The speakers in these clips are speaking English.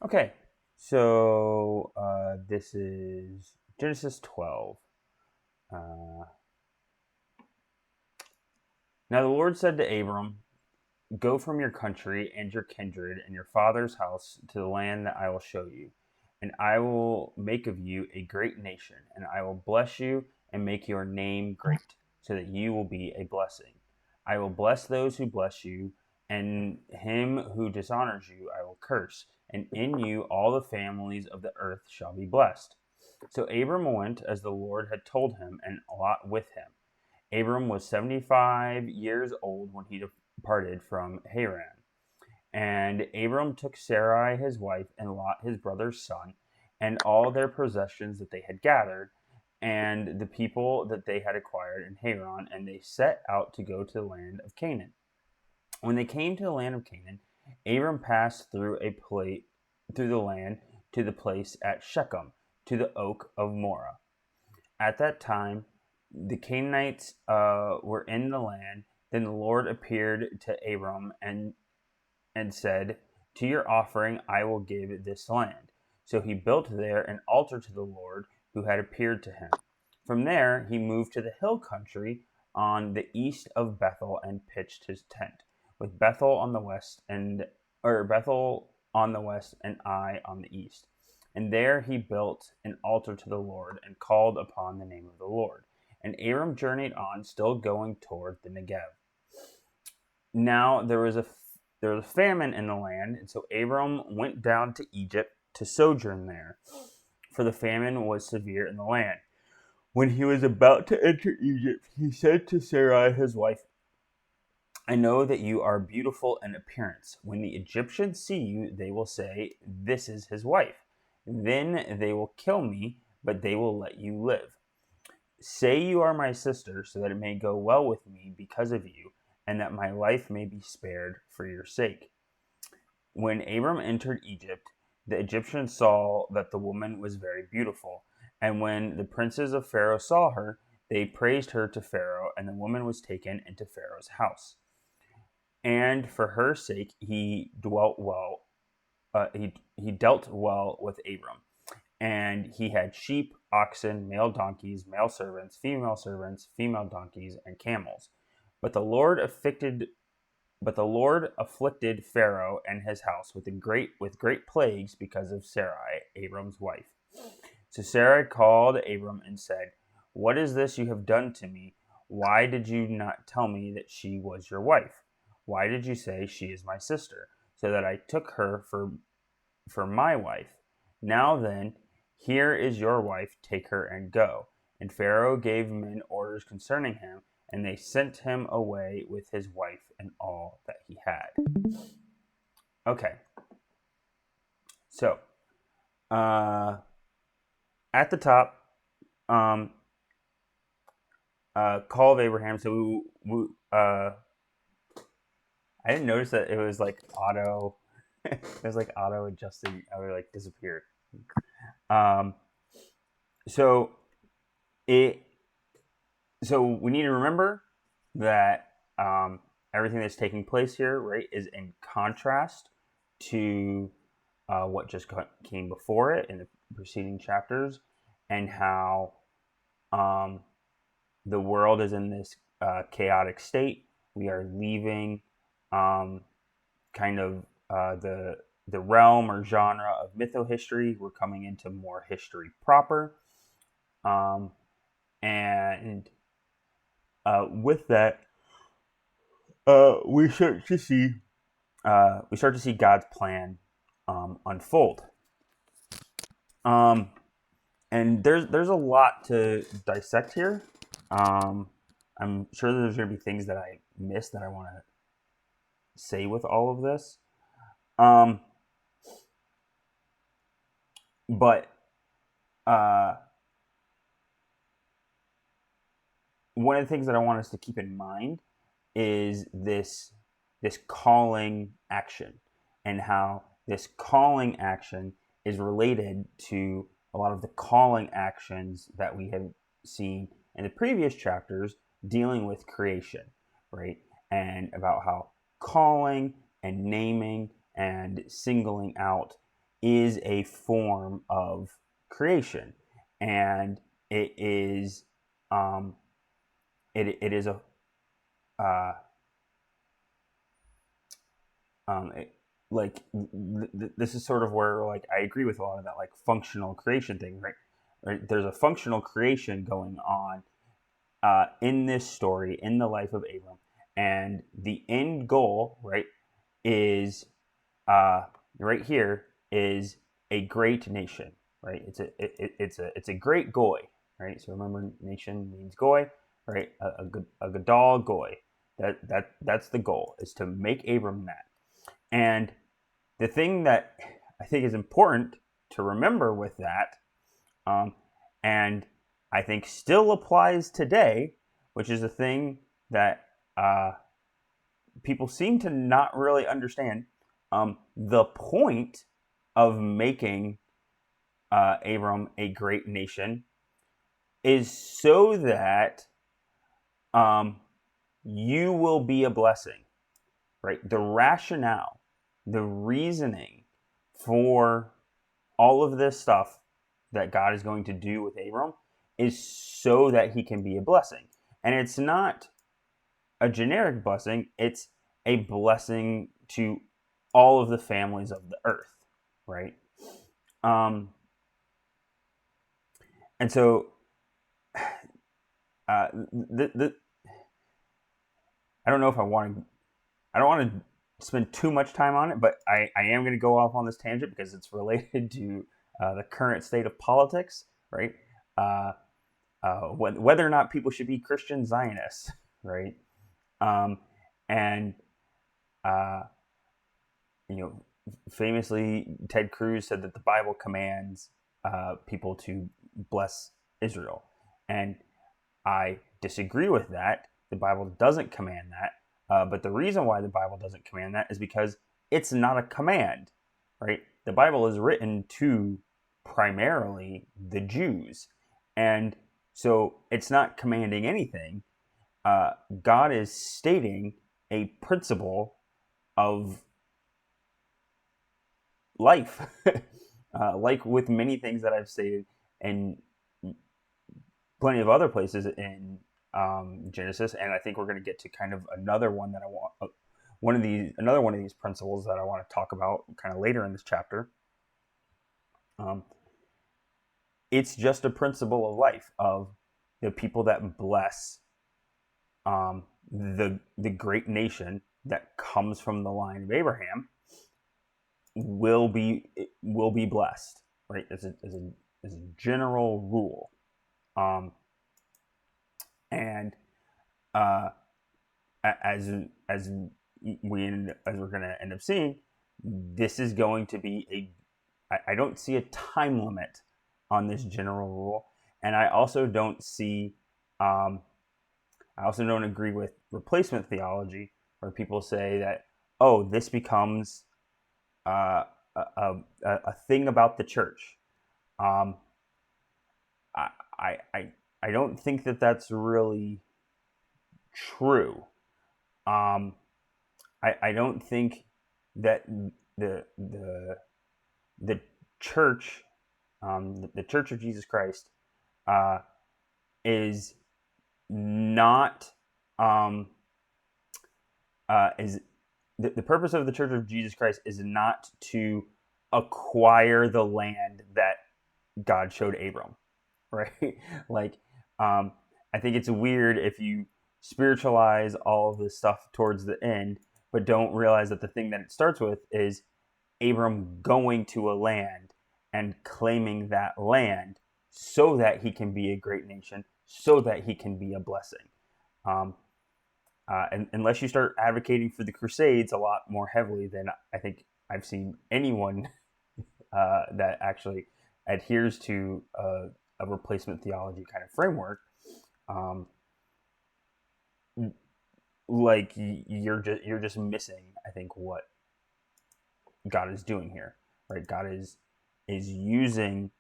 Okay, so this is Genesis 12. Uh, Now the Lord said to Abram, "Go from your country and your kindred and your father's house to the land that I will show you. And I will make of you a great nation, and I will bless you and make your name great, so that you will be a blessing. I will bless those who bless you, and him who dishonors you I will curse, and in you all the families of the earth shall be blessed." So Abram went as the Lord had told him, and Lot with him. Abram was 75 years old when he departed from Haran. And Abram took Sarai his wife and Lot his brother's son, and all their possessions that they had gathered, and the people that they had acquired in Haran, and they set out to go to the land of Canaan. When they came to the land of Canaan, Abram passed through the land to the place at Shechem, to the oak of Moreh. At that time, the Canaanites were in the land. Then the Lord appeared to Abram and said, "To your offering I will give this land." So he built there an altar to the Lord who had appeared to him. From there he moved to the hill country on the east of Bethel and pitched his tent, with Bethel on the west and Ai on the east. And there he built an altar to the Lord and called upon the name of the Lord. And Abram journeyed on, still going toward the Negev. Now there was a famine in the land, and so Abram went down to Egypt to sojourn there, for the famine was severe in the land. When he was about to enter Egypt, he said to Sarai his wife, "I know that you are beautiful in appearance. When the Egyptians see you, they will say, 'This is his wife.' Then they will kill me, but they will let you live. Say you are my sister, so that it may go well with me because of you, and that my life may be spared for your sake." When Abram entered Egypt, the Egyptians saw that the woman was very beautiful. And when the princes of Pharaoh saw her, they praised her to Pharaoh, and the woman was taken into Pharaoh's house. And for her sake he dealt well with Abram. And he had sheep, oxen, male donkeys, male servants, female donkeys, and camels. But the Lord afflicted Pharaoh and his house with great plagues because of Sarai, Abram's wife. So Sarai called Abram and said, "What is this you have done to me? Why did you not tell me that she was your wife? Why did you say she is my sister, so that I took her for my wife? Now then, here is your wife, take her and go." And Pharaoh gave men orders concerning him, and they sent him away with his wife and all that he had. Okay, so uh, at the top, um, call of Abraham. So I didn't notice that it was like auto. It was like auto adjusting. I would like disappeared. Um, so it so we need to remember that everything that's taking place here, right, is in contrast to what just came before it in the preceding chapters, and how um, the world is in this chaotic state. We are leaving um, kind of the realm or genre of mythohistory. We're coming into more history proper, um, and with that, we start to see God's plan unfold. Um, and there's a lot to dissect here. Um, I'm sure there's going to be things that I missed that I want to say with all of this. Um, but uh, one of the things that I want us to keep in mind is this calling action, and how this calling action is related to a lot of the calling actions that we have seen in the previous chapters dealing with creation, right? And about how calling and naming and singling out is a form of creation, and it is it is a uh, like this is sort of where like I agree with a lot of that like functional creation thing, right? Right? There's a functional creation going on in this story in the life of Abram, and the end goal, right, is right here is a great nation, right? It's a great goy, right? So remember, nation means goy, right? A gadol goy. That's the goal, is to make Abram that. And the thing that I think is important to remember with that, and I think still applies today, which is a thing that people seem to not really understand. The point of making Abram a great nation is so that you will be a blessing, right? The rationale, the reasoning for all of this stuff that God is going to do with Abram is so that he can be a blessing. And it's not a generic blessing, it's a blessing to all of the families of the earth, right? And so I don't know if I don't want to spend too much time on it, but I am going to go off on this tangent because it's related to the current state of politics, right? Whether or not people should be Christian Zionists, right? And you know, famously, Ted Cruz said that the Bible commands people to bless Israel, and I disagree with that. The Bible doesn't command that, but the reason why the Bible doesn't command that is because it's not a command, right? The Bible is written to primarily the Jews, and so it's not commanding anything. God is stating a principle of life, like with many things that I've stated and plenty of other places in Genesis, and I think we're going to get to kind of another one that I want, another one of these principles that I want to talk about kind of later in this chapter. It's just a principle of life of the people that bless the great nation that comes from the line of Abraham will be blessed, right? As a general rule. And as we're going to end up seeing, this is going to be I don't see a time limit on this general rule, and I also don't see I also don't agree with replacement theology, where people say that, oh, this becomes a thing about the church. I don't think that that's really true. I don't think that the church, the Church of Jesus Christ, is not is the purpose of the Church of Jesus Christ is not to acquire the land that God showed Abram, right? Like, I think it's weird if you spiritualize all of this stuff towards the end, but don't realize that the thing that it starts with is Abram going to a land and claiming that land so that he can be a great nation, so that he can be a blessing. And unless you start advocating for the Crusades a lot more heavily than I think I've seen anyone that actually adheres to a replacement theology kind of framework, like you're just missing, I think, what God is doing here, right? God is using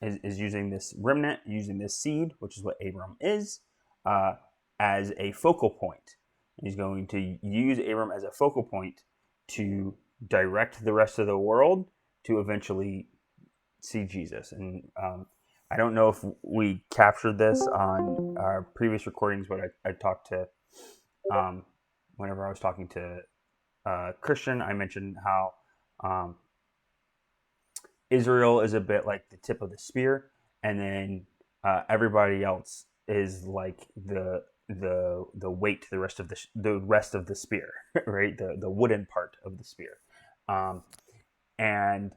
is using this remnant, using this seed, which is what Abram is, as a focal point. He's going to use Abram as a focal point to direct the rest of the world to eventually see Jesus. And I don't know if we captured this on our previous recordings, but I talked to, whenever I was talking to Christian, I mentioned how Israel is a bit like the tip of the spear, and then everybody else is like the weight, the rest of the spear, right? The wooden part of the spear, and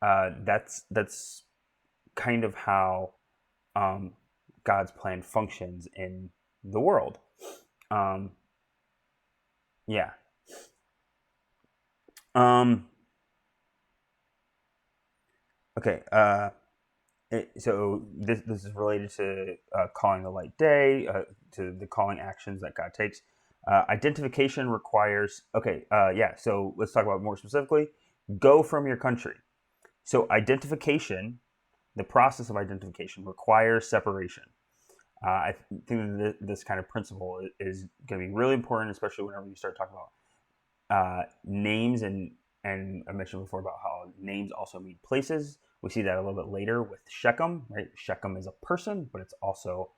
that's kind of how God's plan functions in the world. Um, yeah. Um, okay. So this is related to calling the light day, to the calling actions that God takes. Identification requires. Okay. Yeah. So let's talk about more specifically. Go from your country. So identification, the process of identification requires separation. I think that this kind of principle is going to be really important, especially whenever you start talking about names, and I mentioned before about how names also mean places. We see that a little bit later with Shechem, right? Shechem is a person, but it's also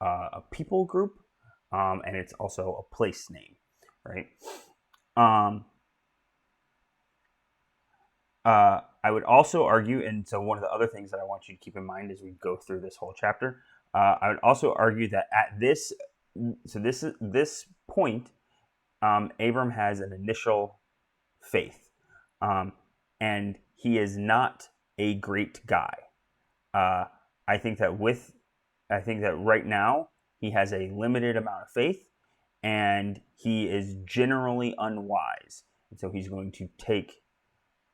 a people group, and it's also a place name, right? Um, I would also argue, and so one of the other things that I want you to keep in mind as we go through this whole chapter, I would also argue that at this point, Abram has an initial faith, um, and he is not a great guy. Uh, I think that right now he has a limited amount of faith, and he is generally unwise, and so he's going to take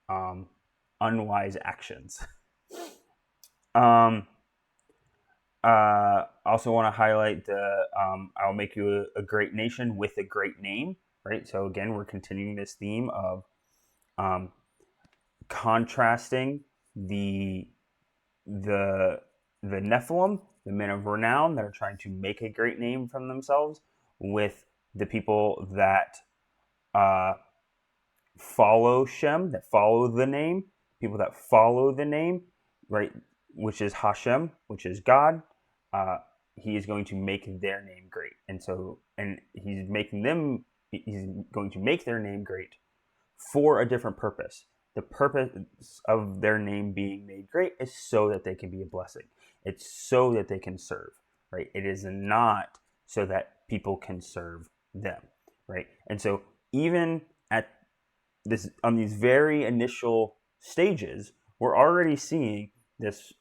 um, unwise actions. Also want to highlight the I'll make you a great nation with a great name, right? So again, we're continuing this theme of um, contrasting the the Nephilim, the men of renown that are trying to make a great name from themselves, with the people that uh, follow Shem, that follow the name, people that follow the name, right, which is Hashem, which is God. Uh, he is going to make their name great, and he's making them. He's going to make their name great for a different purpose. The purpose of their name being made great is so that they can be a blessing. It's so that they can serve, right? It is not so that people can serve them, right? And so even at this, on these very initial stages, we're already seeing this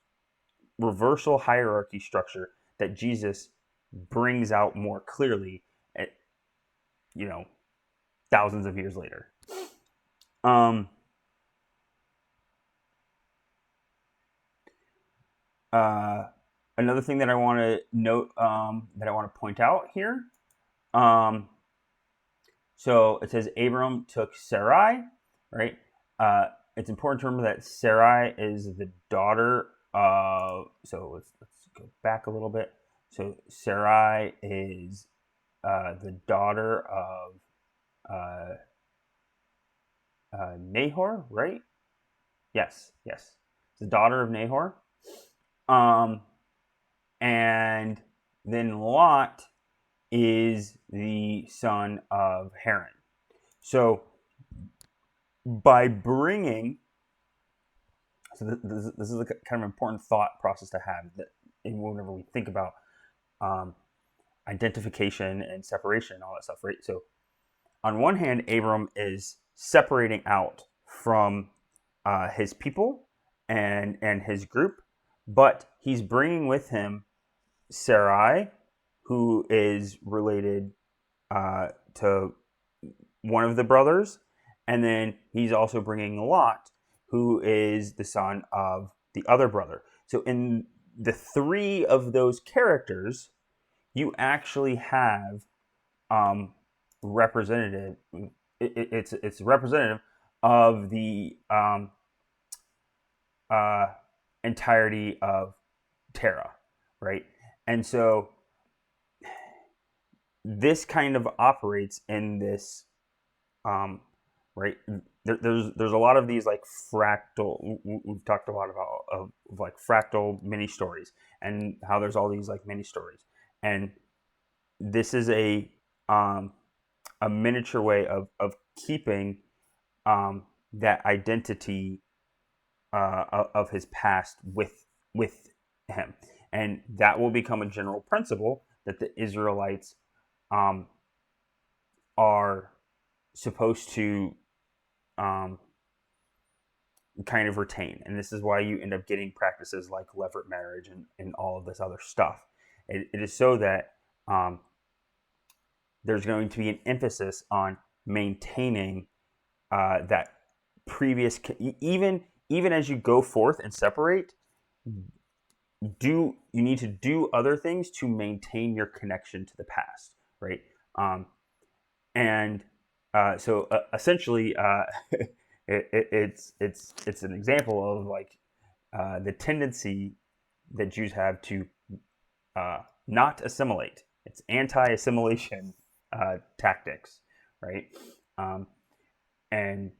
reversal hierarchy structure that Jesus brings out more clearly at, thousands of years later. Um, Another thing that I want to note, that I want to point out here. So it says Abram took Sarai, right? It's important to remember that Sarai is the daughter of. So let's go back a little bit. So Sarai is the daughter of uh, Nahor, right? Yes. It's the daughter of Nahor. And then Lot is the son of Haran. So by bringing, this is a kind of important thought process to have, that whenever we think about identification and separation and all that stuff, right? So on one hand, Abram is separating out from his people and his group, but he's bringing with him Sarai, who is related to one of the brothers, and then he's also bringing Lot, who is the son of the other brother. So in the three of those characters, you actually have representative. It's representative of the entirety of Terra, right? And so this kind of operates in this right? There's a lot of these like fractal. We've talked a lot about of like fractal mini stories and how there's all these like mini stories, and this is um, a miniature way of keeping that identity of his past with him, and that will become a general principle that the Israelites um, are supposed to um, kind of retain. And this is why you end up getting practices like levirate marriage and all of this other stuff. It is so that um, there's going to be an emphasis on maintaining that previous, even as you go forth and separate, you need to do other things to maintain your connection to the past, right? Um, and essentially, it's an example of like the tendency that Jews have to not assimilate. It's anti-assimilation tactics, right? Um, and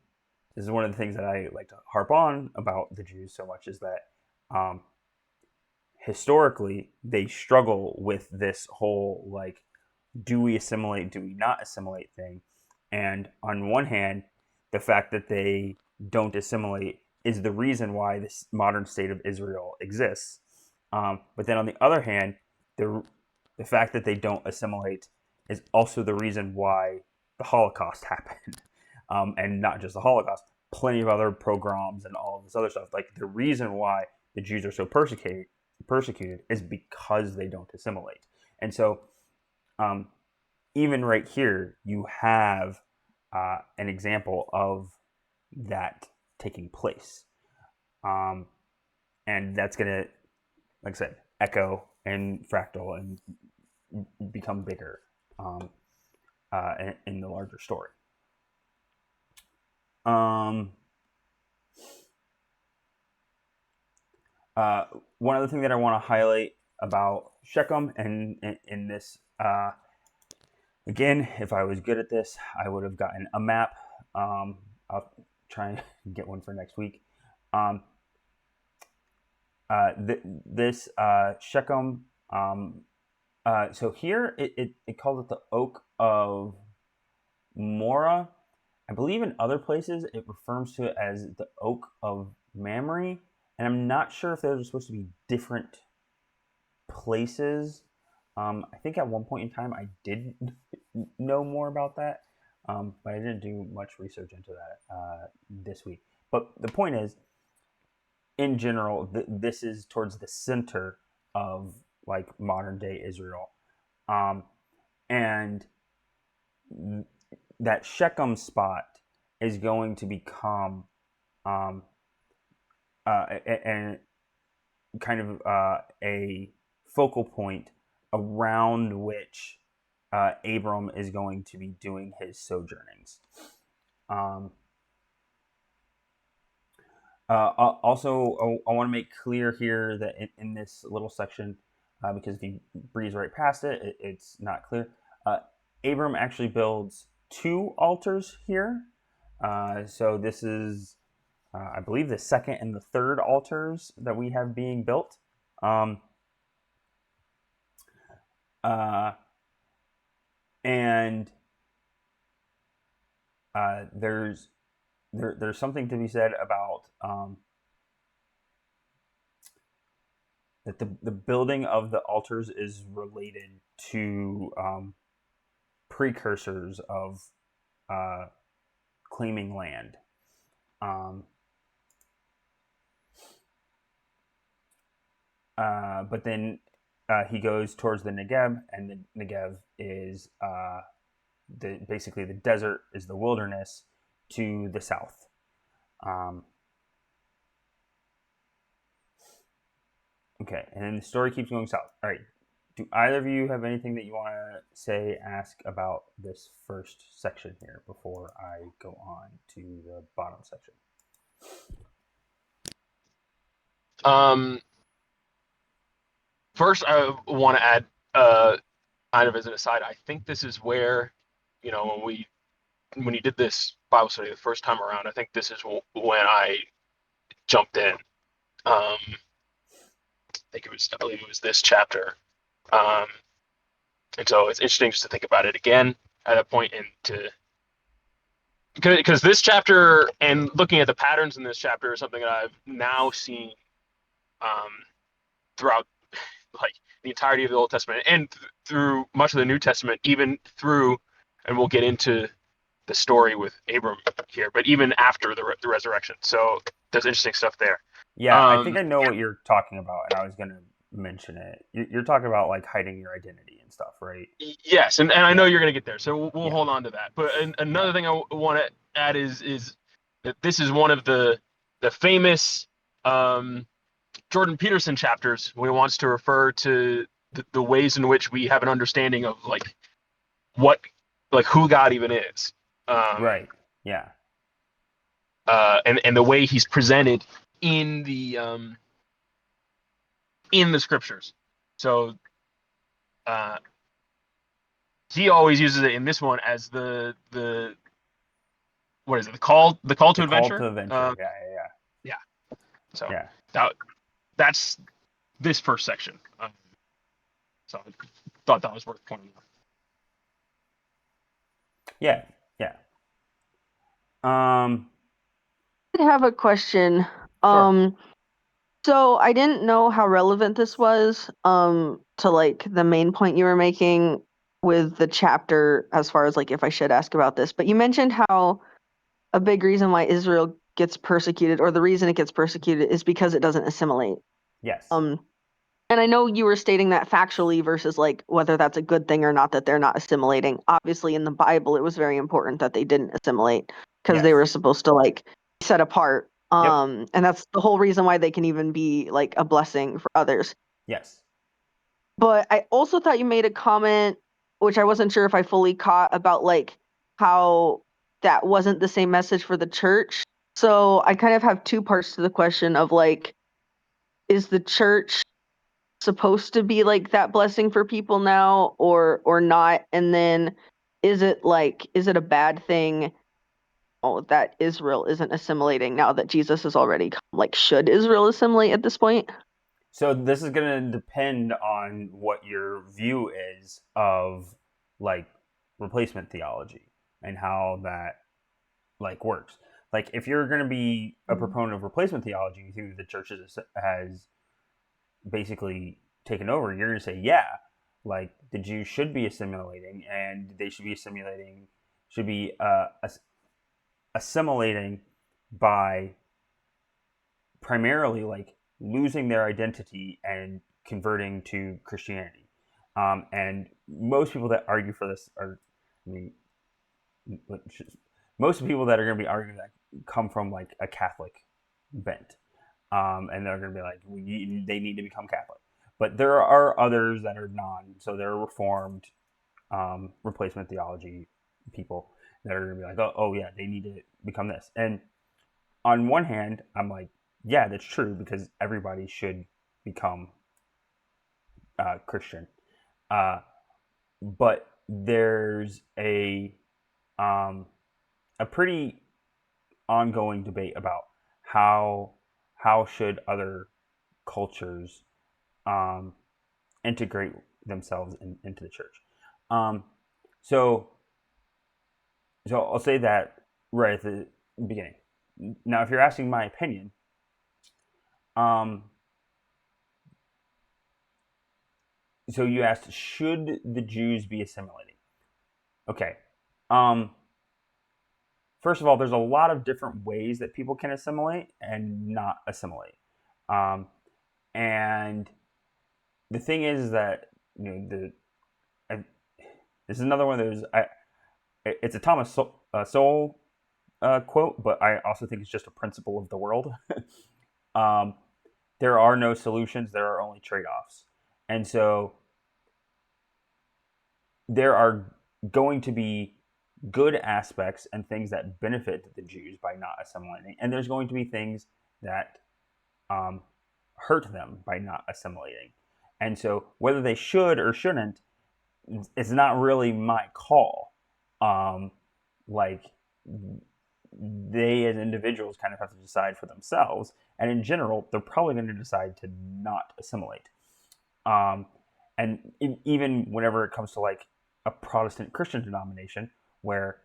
this is one of the things that I like to harp on about the Jews so much is that um, historically they struggle with this whole like, do we assimilate, do we not assimilate thing. And on one hand, the fact that they don't assimilate is the reason why this modern state of Israel exists. But then on the other hand, the the fact that they don't assimilate is also the reason why the Holocaust happened, and not just the Holocaust, plenty of other pogroms and all of this other stuff. Like the reason why the Jews are so persecuted is because they don't assimilate. And so, um, even right here, you have an example of that taking place, and that's gonna, like I said, echo and fractal and become bigger in the larger story. Um, One other thing that I want to highlight about Shechem and in this, again, if I was good at this, I would have gotten a map. I'll try and get one for next week. Um, this Shechem. So here it calls it the Oak of Morah. I believe in other places it refers to it as the Oak of Mamre, and I'm not sure if those are supposed to be different places. I think at one point in time I did know more about that, but I didn't do much research into that this week. But the point is, in general, this is towards the center of like modern day Israel, um, and that Shechem spot is going to become um, and kind of a focal point around which Abram is going to be doing his sojournings. Um, Also, I want to make clear here that in this little section, because if you breeze right past it's not clear. Abram actually builds two altars here. So this is, I believe, the second and the third altars that we have being built. Um, uh, and there's there's something to be said about that the building of the altars is related to precursors of uh, claiming land. Um, but then he goes towards the Negev, and the Negev is basically the desert is the wilderness to the south. Um, okay, and then the story keeps going south. All right. Do either of you have anything that you want to say, ask about this first section here before I go on to the bottom section? First, I want to add, kind of as an aside, I think this is where, when we when you did this Bible study the first time around, I think this is when I jumped in. I believe it was this chapter. Um, and so it's interesting just to think about it again at that point, and to because this chapter and looking at the patterns in this chapter is something that I've now seen um, throughout like the entirety of the Old Testament and through much of the New Testament, even through, and we'll get into the story with Abram here, but even after the resurrection. So there's interesting stuff there. Yeah, I think Um, I know what you're talking about, and I was going to mention it. You're talking about like hiding your identity and stuff, right? yes, and I know Yeah, you're going to get there, so we'll yeah, hold on to that. But yeah. another thing I want to add is that this is one of the famous um, Jordan Peterson chapters when he wants to refer to the ways in which we have an understanding of what like who God even is, um, Right. Yeah. and the way He's presented in the scriptures. So uh, he always uses it in this one as the what is it, the call to The call adventure. to adventure. Yeah, yeah, Yeah. So yeah. that that's this first section. So I thought that was worth pointing out. Yeah, yeah. Um, I have a question. sure. Um, so I didn't know how relevant this was, to like the main point you were making with the chapter as far as like if I should ask about this. But you mentioned how a big reason why Israel gets persecuted, or the reason it gets persecuted, is because it doesn't assimilate. Yes. Um, and I know you were stating that factually versus like whether that's a good thing or not that they're not assimilating. Obviously, in the Bible, it was very important that they didn't assimilate because they Yes. were supposed to like be set apart. Yep. And that's the whole reason why they can even be like a blessing for others. Yes. But I also thought you made a comment, which I wasn't sure if I fully caught, about like how that wasn't the same message for the church. So I kind of have two parts to the question of like, is the church supposed to be like that blessing for people now or not? And then is it a bad thing, oh, that Israel isn't assimilating now that Jesus has already come? Like, should Israel assimilate at this point? So this is going to depend on what your view is of like replacement theology and how that like works. Like if you're going to be a proponent of replacement theology, you think the church has basically taken over. You're going to say, yeah, like the Jews should be assimilating, and they should be assimilating by primarily like losing their identity and converting to Christianity. And most people that argue for this are, I mean, most people that are going to be arguing that come from like a Catholic bent, and they're going to be like, they need to become Catholic. But there are others that are non, so they're Reformed, replacement theology people that are going to be like, oh yeah, they need to become this. And on one hand, I'm like, yeah, that's true because everybody should become Christian. Uh, but there's um, a pretty ongoing debate about how how should other cultures um, integrate themselves into the church. Um, so so I'll say that right at the beginning. Now, if you're asking my opinion, um, so you asked, should the Jews be assimilating? Okay. Um, First of all, there's a lot of different ways that people can assimilate and not assimilate. Um, and the thing is that I, this is another one of those. It's a Thomas Sowell quote, but I also think it's just a principle of the world. um, there are no solutions; there are only trade-offs, and so there are going to be good aspects and things that benefit the Jews by not assimilating, and there's going to be things that um, hurt them by not assimilating. And so, whether they should or shouldn't is not really my call. Um, like they as individuals kind of have to decide for themselves, and in general they're probably going to decide to not assimilate. um, and even whenever it comes to like a Protestant Christian denomination where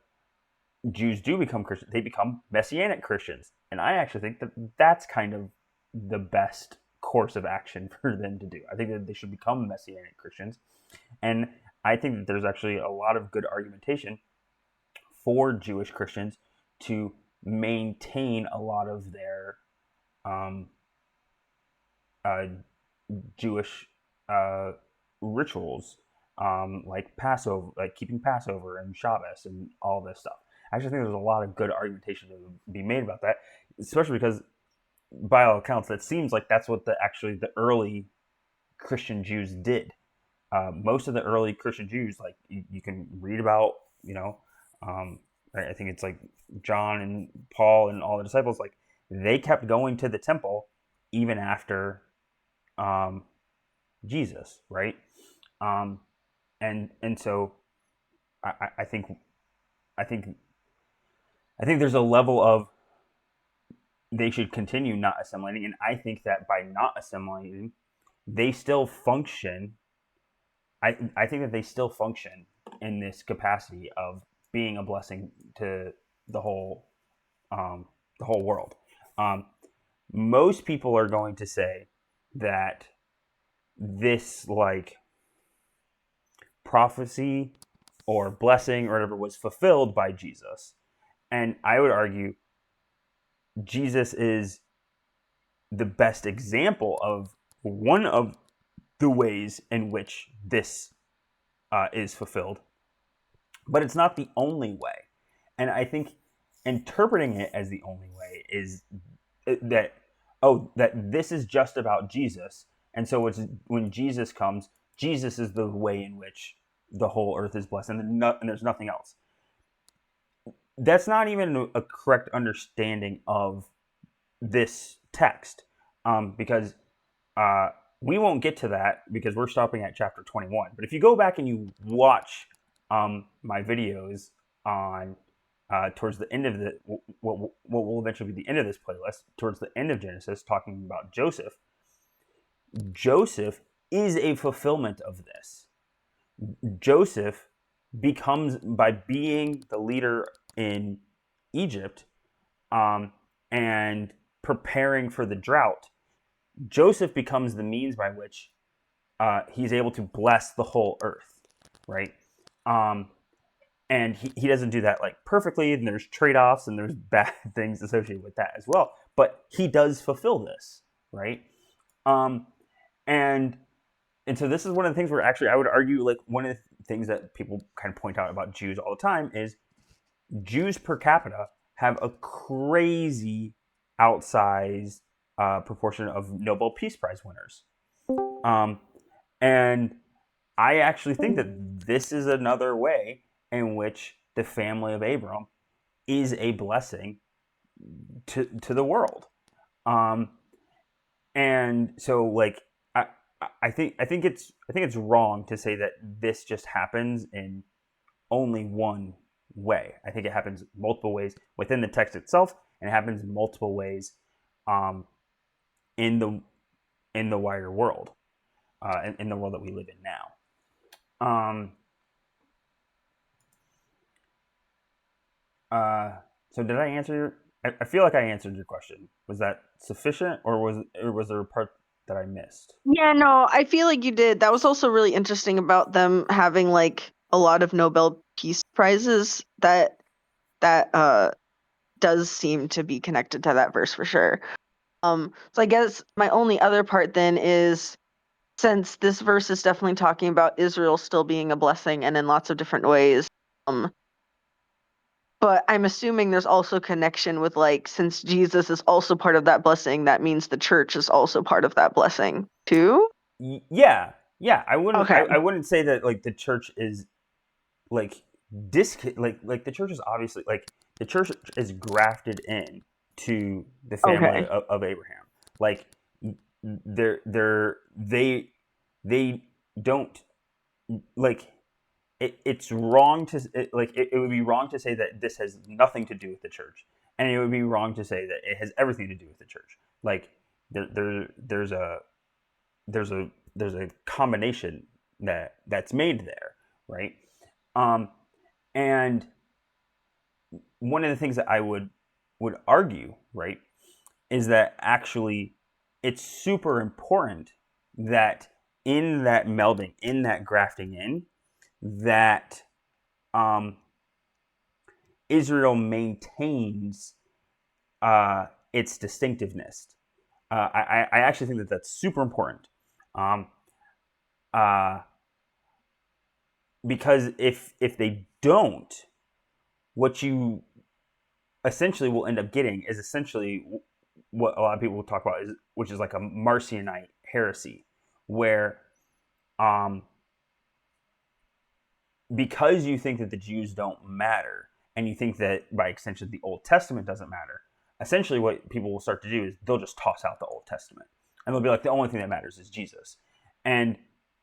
Jews do become Christians, they become Messianic Christians, and I actually think that that's kind of the best course of action for them to do. I think that they should become Messianic Christians, and I think that there's actually a lot of good argumentation for Jewish Christians to maintain a lot of their um, uh, Jewish rituals, like Passover, like keeping Passover and Shabbos and all this stuff. I actually think there's a lot of good argumentation to be made about that, especially because by all accounts, that seems like that's what the early Christian Jews did. Most of the early Christian Jews, like you can read about, um, I think it's like John and Paul and all the disciples, like they kept going to the temple even after um, Jesus, right? Um, and so I think I think I think there's a level of they should continue not assimilating, and I think that by not assimilating, they still function. I think that they still function in this capacity of being a blessing to the whole um, the whole world. Um, Most people are going to say that this like prophecy or blessing or whatever was fulfilled by Jesus, and I would argue Jesus is the best example of one of the ways in which this is fulfilled, but it's not the only way. And I think interpreting it as the only way is that, oh, that this is just about Jesus, and so it's when Jesus comes, Jesus is the way in which the whole earth is blessed, and there's nothing else. That's not even a correct understanding of this text, because we won't get to that because we're stopping at chapter 21. But if you go back and you watch my videos on towards the end of what will eventually be the end of this playlist, towards the end of Genesis, talking about Joseph, Joseph is a fulfillment of this. Joseph becomes, by being the leader in Egypt and preparing for the drought, Joseph becomes the means by which he's able to bless the whole earth, right? And he doesn't do that like perfectly, and there's trade-offs and there's bad things associated with that as well. But he does fulfill this, right? Um, and and so this is one of the things where actually I would argue, like, one of the things that people kind of point out about Jews all the time is Jews per capita have a crazy outsized proportion of Nobel Peace Prize winners. Um, and I actually think that this is another way in which the family of Abram is a blessing to the world. And so, like, I think it's wrong to say that this just happens in only one way. I think it happens multiple ways within the text itself, and it happens multiple ways in the wider world, in the world that we live in now. So did I answer your? I feel like I answered your question. Was that sufficient, or was there a part that I missed? Yeah, no, I feel like you did. That was also really interesting about them having like a lot of Nobel Peace Prizes. That does seem to be connected to that verse for sure. So I guess my only other part then is, since this verse is definitely talking about Israel still being a blessing and in lots of different ways, but I'm assuming there's also connection with, like, since Jesus is also part of that blessing, that means the church is also part of that blessing too? Yeah. I wouldn't. Okay. I wouldn't say that like the church is like like the church is obviously like the church is grafted in to the family Okay. of Abraham. Like they don't like it's wrong to it would be wrong to say that this has nothing to do with the church, and it would be wrong to say that it has everything to do with the church. Like there's a there's a combination that's made there, right? And one of the things that I would argue, right, is that actually it's super important that in that melding, in that grafting in, that Israel maintains its distinctiveness. I actually think that that's super important. Because if they don't, what you essentially will end up getting is essentially what a lot of people will talk about, which is like a Marcionite heresy, where because you think that the Jews don't matter, and you think that by extension the Old Testament doesn't matter, essentially what people will start to do is they'll just toss out the Old Testament, and they'll be like, the only thing that matters is Jesus. And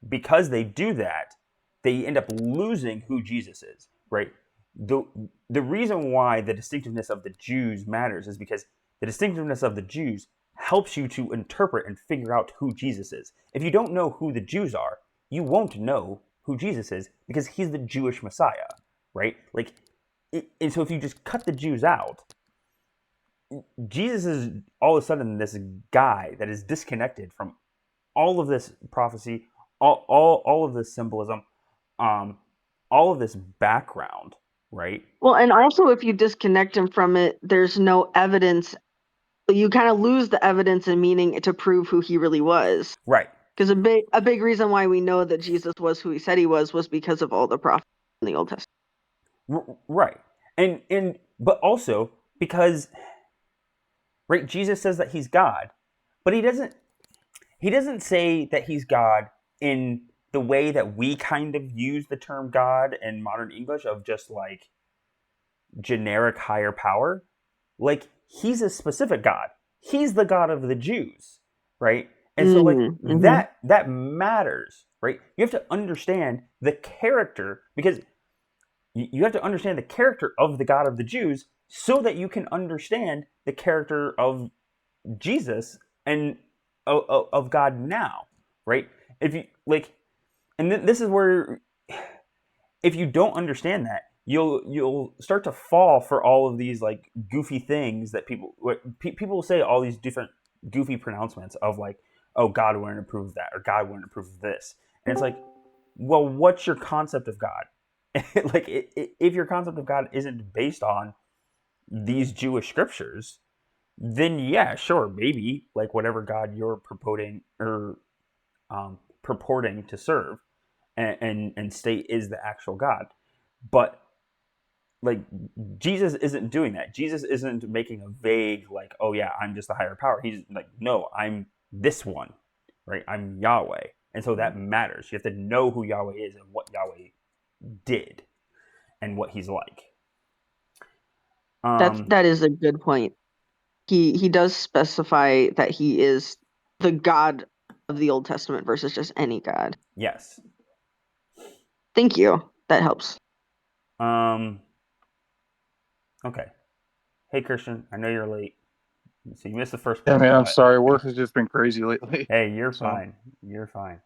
because they do that, they end up losing who Jesus is, right? The reason why the distinctiveness of the Jews matters is because the distinctiveness of the Jews helps you to interpret and figure out who Jesus is. If you don't know who the Jews are, you won't know who Jesus is because he's the Jewish Messiah, right? Like, and so if you just cut the Jews out, Jesus is all of a sudden this guy that is disconnected from all of this prophecy, all of this symbolism, all of this background, right? Well, and also if you disconnect him from it, there's no evidence. You kind of lose the evidence and meaning to prove who he really was. Right. Because a big reason why we know that Jesus was who he said he was because of all the prophets in the Old Testament. Right. And but also because, right, Jesus says that he's God, but he doesn't say that he's God in the way that we kind of use the term God in modern English, of just like generic higher power. Like, he's a specific God. He's the God of the Jews, right? And so like that matters, right? You have to understand the character, because you have to understand the character of the God of the Jews so that you can understand the character of Jesus and of God now, right? If you like, and this is where, if you don't understand that, you'll start to fall for all of these like goofy things that people will say, all these different goofy pronouncements of like, oh, God wouldn't approve of that, or God wouldn't approve of this, and it's like, well, what's your concept of God? Like, if your concept of God isn't based on these Jewish scriptures, then yeah, sure, maybe like whatever God you're purporting to serve and state is the actual God. But like, Jesus isn't doing that. Jesus isn't making a vague like, oh yeah, I'm just a higher power. He's like, no, I'm this one, right? I'm Yahweh. And so that matters. You have to know who Yahweh is and what Yahweh did and what he's like. That is a good point. He does specify that he is the God of the Old Testament versus just any God. Yes. Thank you. That helps. Okay. Hey, Christian, I know you're late, so you missed the first Yeah, part. man, I'm sorry. Work has just been crazy lately. Hey, you're So- fine. You're fine.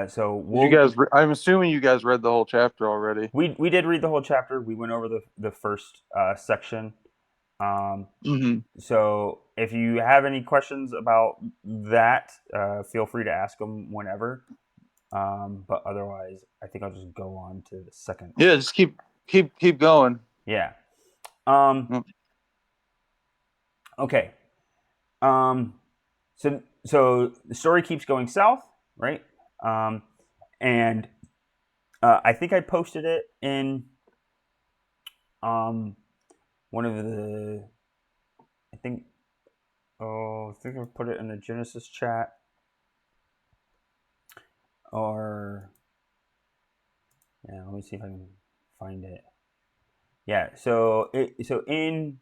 So Did you guys? I'm assuming you guys read the whole chapter already. we did read the whole chapter. We went over the first section. So if you have any questions about that, feel free to ask them whenever. But otherwise, I think I'll just go on to the second. Yeah, just keep going. Yeah. Okay. So the story keeps going south, right? And I think I posted it in one of the, I think I put it in the Genesis chat, or yeah, let me see if I can find it. Yeah, so in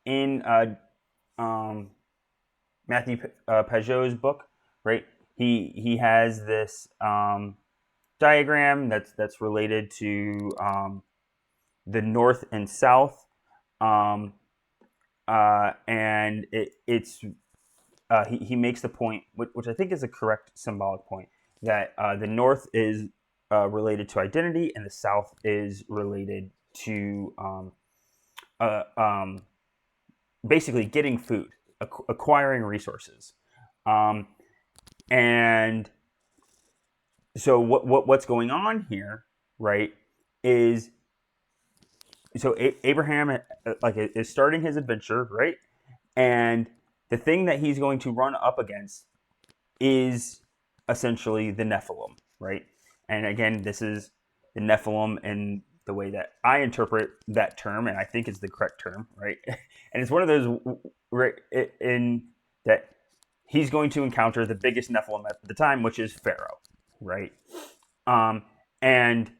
in Matthew Pajot's book, right? He has this diagram that's related to the north and south, and it's he makes the point, which I think is a correct symbolic point, that the north is related to identity, and the south is related to uh, um, basically getting food, acquiring resources, and so what's going on here, right? Is so Abraham like is starting his adventure, right? And the thing that he's going to run up against is essentially the Nephilim, right? And again, this is the Nephilim in the way that I interpret that term, and I think it's the correct term, right? And it's one of those, right, in that he's going to encounter the biggest Nephilim at the time, which is Pharaoh, right? And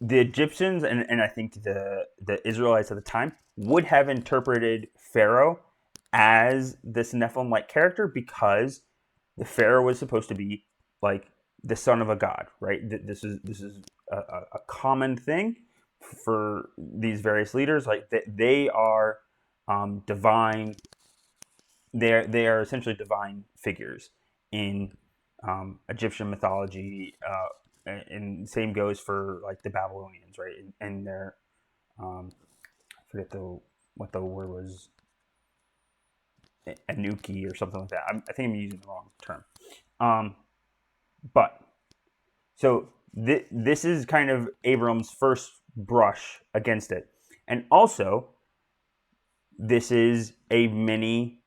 the Egyptians and I think the Israelites at the time would have interpreted Pharaoh as this Nephilim-like character because the Pharaoh was supposed to be like the son of a god, right? This is a common thing for these various leaders. Like they are divine. They are essentially divine figures in Egyptian mythology. And same goes for like the Babylonians, right? And their I forget what the word was, Anuki or something like that. I think I'm using the wrong term. But so this is kind of Abram's first brush against it, and also this is a mini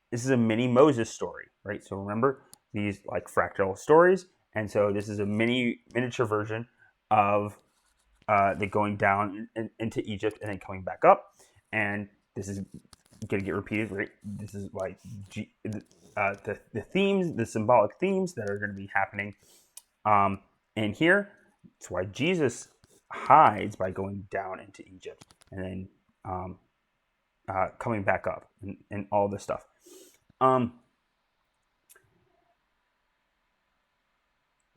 Moses story, right? So remember these like fractal stories, and so this is a miniature version of the going down into Egypt and then coming back up, and this is going to get repeated, right? This is like the themes, the symbolic themes that are going to be happening in here. That's why Jesus hides by going down into Egypt and then coming back up and all this stuff.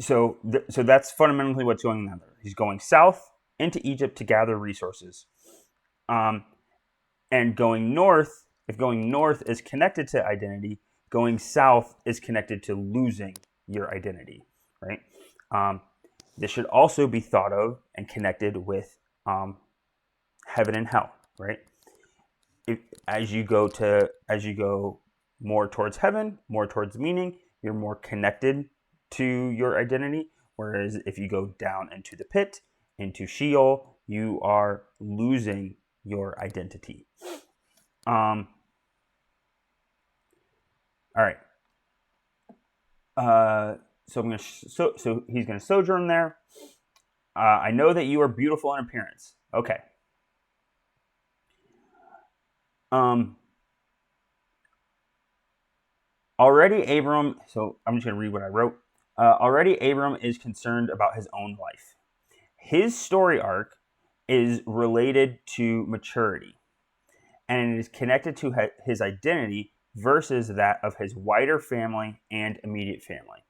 So that's fundamentally what's going on there. He's going south into Egypt to gather resources, and going north. If going north is connected to identity, going south is connected to losing your identity, right? This should also be thought of and connected with heaven and hell, right? As you go more towards heaven, more towards meaning, you're more connected to your identity. Whereas if you go down into the pit, into Sheol, you are losing your identity. All right. So I'm gonna so he's gonna sojourn there. I know that you are beautiful in appearance. Okay. Already Abram. So I'm just gonna read what I wrote. Already Abram is concerned about his own life. His story arc is related to maturity, and it is connected to his identity versus that of his wider family and immediate family.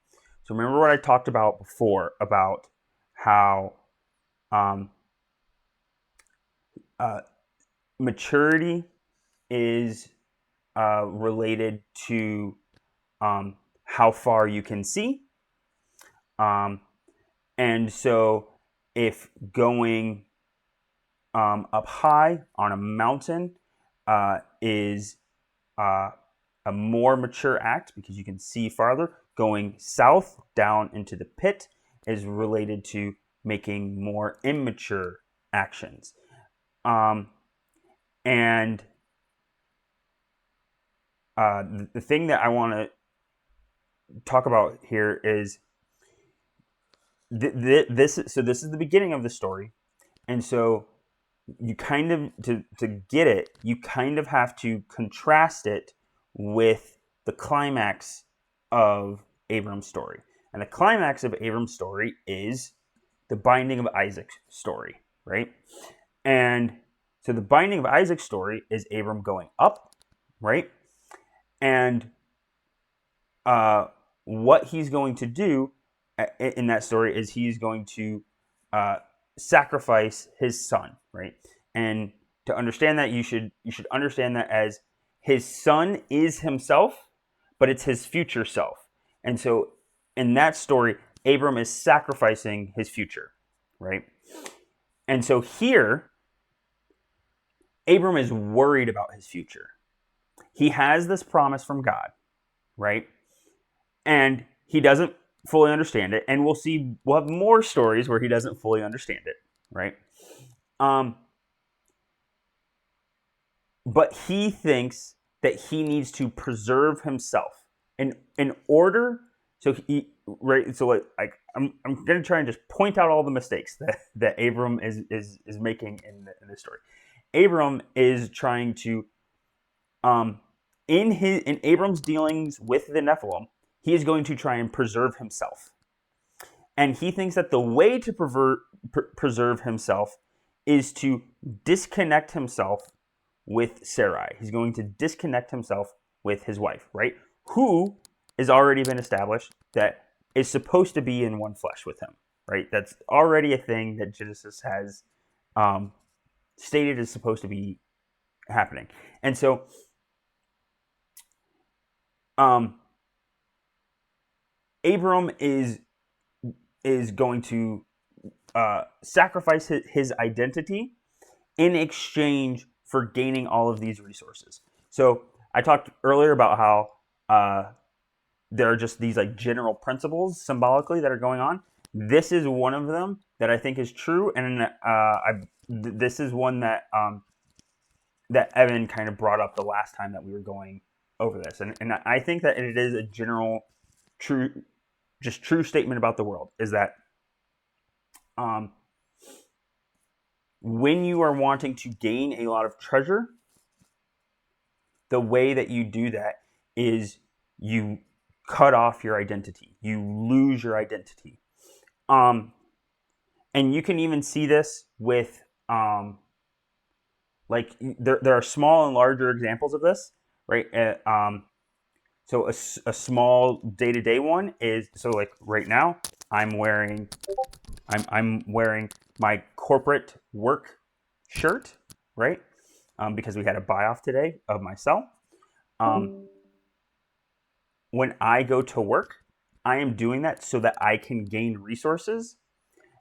So remember what I talked about before about how maturity is related to how far you can see. And so if going up high on a mountain is a more mature act because you can see farther, going south down into the pit is related to making more immature actions. And the thing that I want to talk about here is this. So this is the beginning of the story, and so you kind of to get it, you kind of have to contrast it with the climax of Abram's story. And the climax of Abram's story is the binding of Isaac's story, right? And So the binding of Isaac's story is Abram going up, right? And what he's going to do in that story is he's going to sacrifice his son, right? And to understand that, you should understand that as his son is himself, but it's his future self. And so in that story, Abram is sacrificing his future, right? And so here, Abram is worried about his future. He has this promise from God, right? And he doesn't fully understand it. And we'll have more stories where he doesn't fully understand it, right? But he thinks that he needs to preserve himself in order. So right. So like I'm going to try and just point out all the mistakes that Abram is making in this story. Abram is trying to, in Abram's dealings with the Nephilim, he is going to try and preserve himself, and he thinks that the way to preserve himself is to disconnect himself with Sarai. He's going to disconnect himself with his wife, right? Who has already been established that is supposed to be in one flesh with him, right? That's already a thing that Genesis has stated is supposed to be happening. And so Abram is going to sacrifice his identity in exchange for gaining all of these resources. So I talked earlier about how there are just these like general principles symbolically that are going on. This is one of them that I think is true, and this is one that that Evan kind of brought up the last time that we were going over this, and I think that it is a general true statement about the world, is that when you are wanting to gain a lot of treasure, the way that you do that is you cut off your identity. You lose your identity. And you can even see this with like there are small and larger examples of this, right? So a small day-to-day one is, so like right now I'm wearing my corporate work shirt, right? Because we had a buy off today of my cell. When I go to work, I am doing that so that I can gain resources.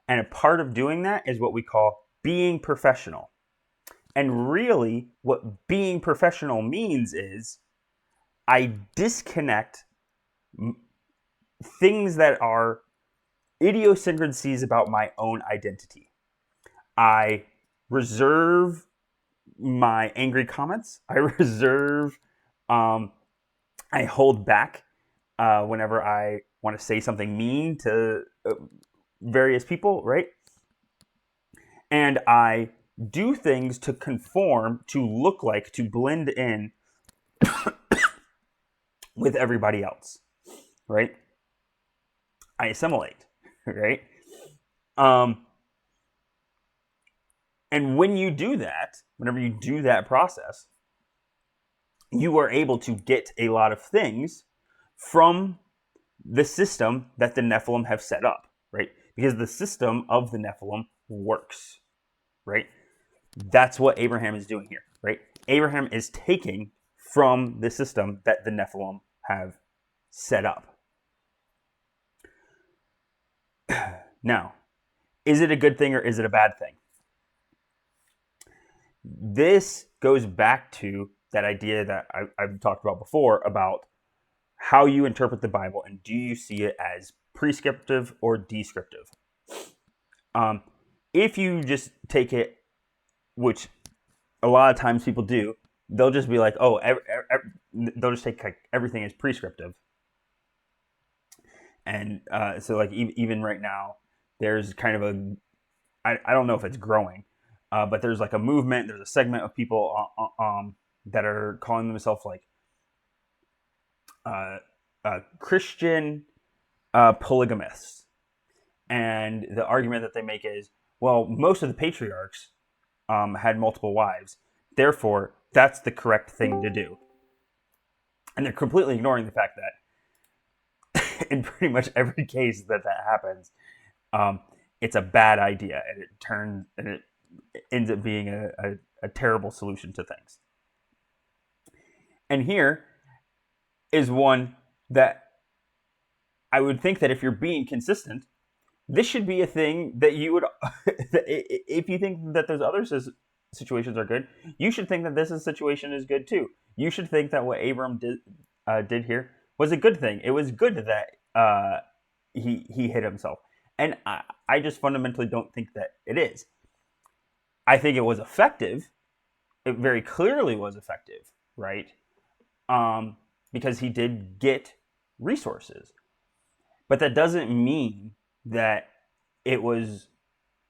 And a part of doing that is what we call being professional. And really, what being professional means is I disconnect things that are idiosyncrasies about my own identity. I reserve my angry comments. I reserve, I hold back whenever I want to say something mean to various people, right? And I do things to conform, to look like, to blend in with everybody else, right? I assimilate, right? And when you do that, whenever you do that process, you are able to get a lot of things from the system that the Nephilim have set up, right? Because the system of the Nephilim works, right? That's what Abraham is doing here, right? Abraham is taking from the system that the Nephilim have set up. Now, is it a good thing or is it a bad thing? This goes back to that idea that I've talked about before about how you interpret the Bible, and do you see it as prescriptive or descriptive? If you just take it, which a lot of times people do, they'll just be like, oh, they'll just take like everything as prescriptive. And so like even right now, there's kind of I don't know if it's growing, but there's like a movement, there's a segment of people that are calling themselves like Christian polygamists. And the argument that they make is, well, most of the patriarchs had multiple wives. Therefore, that's the correct thing to do. And they're completely ignoring the fact that in pretty much every case that happens, it's a bad idea, and it ends up being a terrible solution to things. And here is one that I would think that if you're being consistent, this should be a thing that you would, if you think that those other situations are good, you should think that this situation is good too. You should think that what Abram did here was a good thing. It was good that he hid himself. And I just fundamentally don't think that it is. I think it was effective. It very clearly was effective, right? Because he did get resources. But that doesn't mean that it was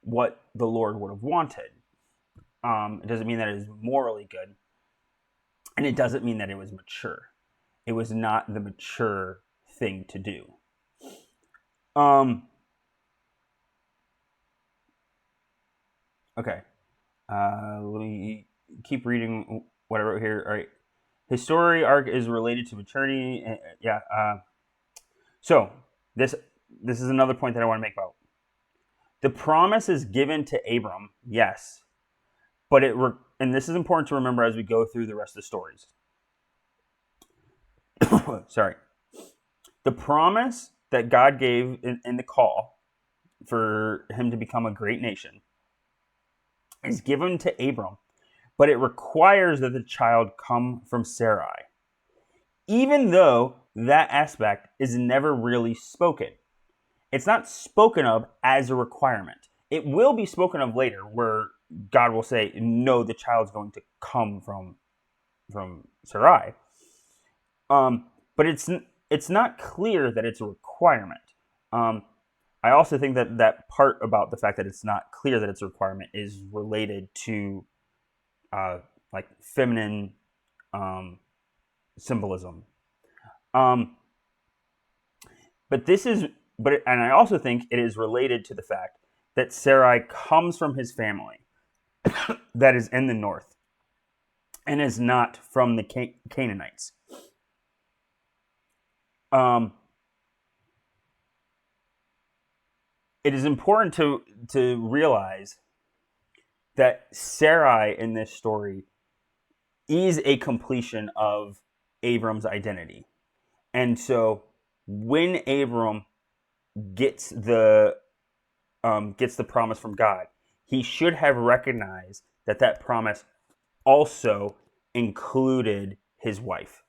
what the Lord would have wanted. It doesn't mean that it is morally good. And it doesn't mean that it was mature. It was not the mature thing to do. Okay. Let me keep reading what I wrote here. All right. His story arc is related to maturity. Yeah. So this is another point that I want to make about. The promise is given to Abram, yes, but and this is important to remember as we go through the rest of the stories. Sorry. The promise that God gave in the call for him to become a great nation is given to Abram, but it requires that the child come from Sarai, even though that aspect is never really spoken. It's not spoken of as a requirement. It will be spoken of later, where God will say, no, the child's going to come from Sarai. But it's not clear that it's a requirement. I also think that part about the fact that it's not clear that it's a requirement is related to like feminine symbolism. And I also think it is related to the fact that Sarai comes from his family that is in the north and is not from the Canaanites. It is important to realize that Sarai in this story is a completion of Abram's identity. And so when Abram gets the promise from God, he should have recognized that promise also included his wife.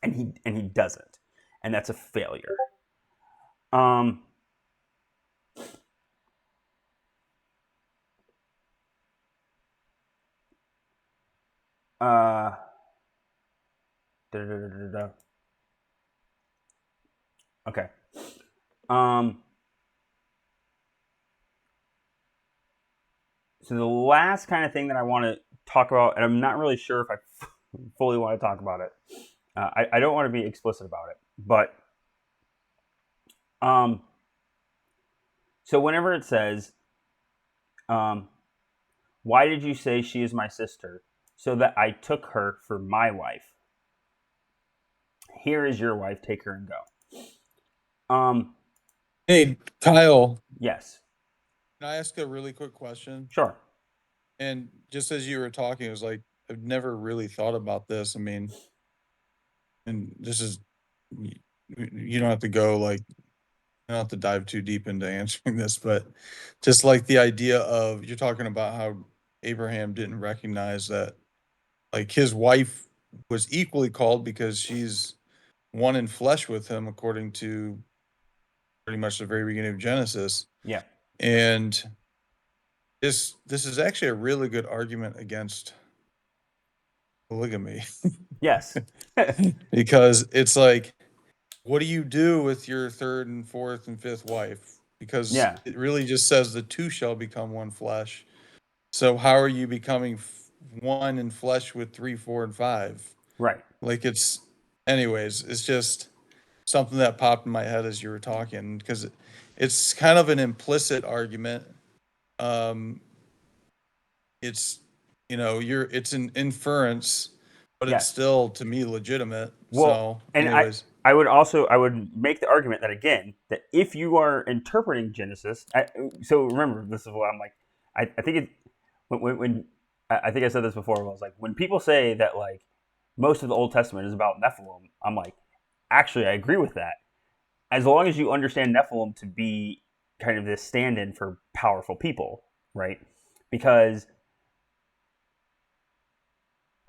And he doesn't. And that's a failure. Okay. So the last kind of thing that I want to talk about, and I'm not really sure if I fully want to talk about it. I don't want to be explicit about it, but so whenever it says, why did you say she is my sister? So that I took her for my wife. Here is your wife, take her and go. Hey, Kyle, Yes. can I ask a really quick question? Sure. And just as you were talking, it was like, I've never really thought about this. I mean, and this is, you don't have to go like, you don't have to dive too deep into answering this, but just like the idea of, you're talking about how Abraham didn't recognize that like his wife was equally called because she's one in flesh with him, according to pretty much the very beginning of Genesis. Yeah. And this is actually a really good argument against polygamy. Yes. Because it's like, what do you do with your third and fourth and fifth wife? Because Yeah. it really just says the two shall become one flesh. So how are you becoming one in flesh with 3, 4, and 5? Right. Like anyways, it's just something that popped in my head as you were talking, because it's kind of an implicit argument. it's it's an inference, but it's Yes. still to me legitimate. Well, So, and anyways, I would make the argument that again, that if you are interpreting Genesis, so remember, this is what I'm like, I think it, when I think I said this before, I was like, when people say that like most of the Old Testament is about Nephilim, I'm like, actually, I agree with that. As long as you understand Nephilim to be kind of this stand-in for powerful people, right? Because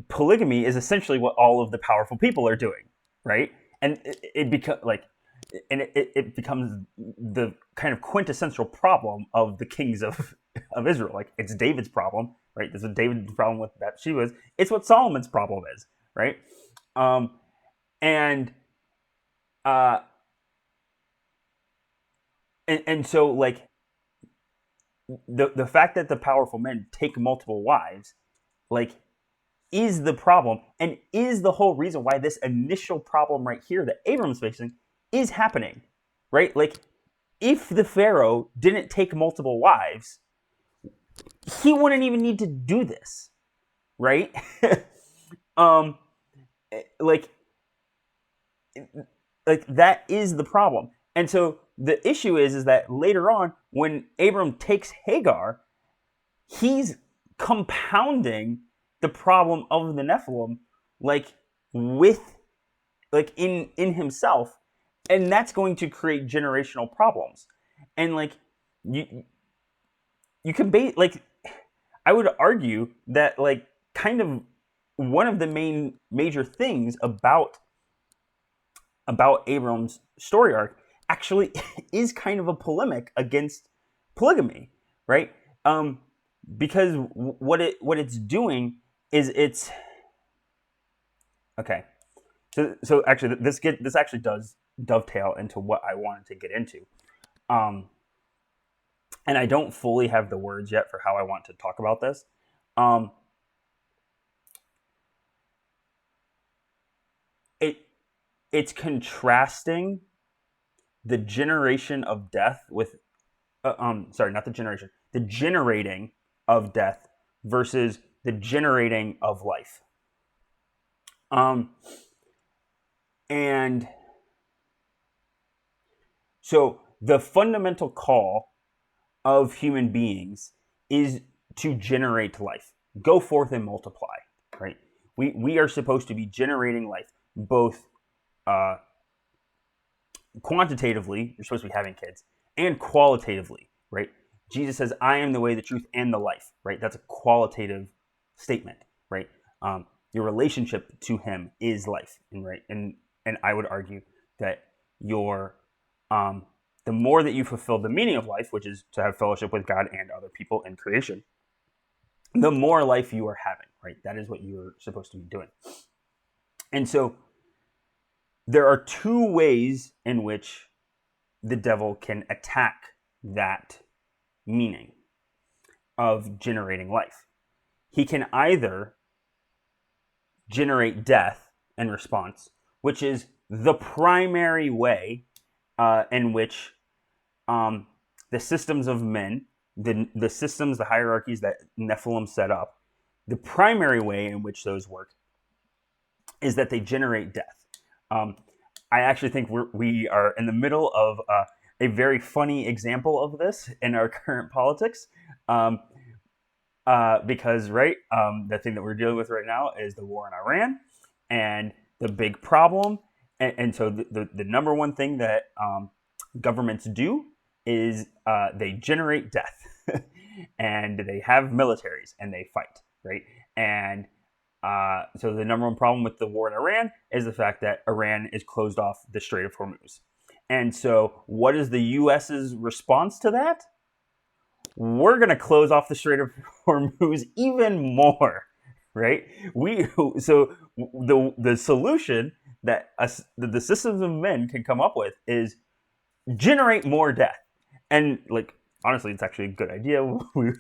polygamy is essentially what all of the powerful people are doing, right? And it becomes like, and it becomes the kind of quintessential problem of the kings of Israel. Like it's David's problem, right? This is David's problem with Bathsheba. It's what Solomon's problem is, right? And uh, and so like the fact that the powerful men take multiple wives, like, is the problem and is the whole reason why this initial problem right here that Abram's facing is happening, right? Like, if the Pharaoh didn't take multiple wives, he wouldn't even need to do this, right? um, like, like that is the problem, and so the issue is that later on, when Abram takes Hagar, he's compounding the problem of the Nephilim, like with, like in himself, and that's going to create generational problems. And like you can like, I would argue that like kind of one of the major things about Abram's story arc actually is kind of a polemic against polygamy, right? Because what it's doing is it's okay. So actually, this actually does dovetail into what I wanted to get into, and I don't fully have the words yet for how I want to talk about this. It's contrasting the generation of death with, sorry, not the generation, the generating of death versus the generating of life. And so the fundamental call of human beings is to generate life. Go forth and multiply, right? We are supposed to be generating life, both quantitatively, you're supposed to be having kids, and qualitatively, right? Jesus says, I am the way, the truth, and the life, right? That's a qualitative statement, right? Your relationship to him is life, and right, and I would argue that your the more that you fulfill the meaning of life, which is to have fellowship with God and other people in creation, the more life you are having, right? That is what you're supposed to be doing. And so there are two ways in which the devil can attack that meaning of generating life. He can either generate death in response, which is the primary way in which the systems of men, the systems, the hierarchies that Nephilim set up, the primary way in which those work is that they generate death. I actually think we are in the middle of a very funny example of this in our current politics, because right, the thing that we're dealing with right now is the war in Iran, and the big problem, and so the number one thing that governments do is they generate death, and they have militaries and they fight, right? And so the number one problem with the war in Iran is the fact that Iran is closed off the Strait of Hormuz. And so what is the U.S.'s response to that? We're going to close off the Strait of Hormuz even more, right? So the solution that the systems of men can come up with is generate more death. And like, honestly, it's actually a good idea. We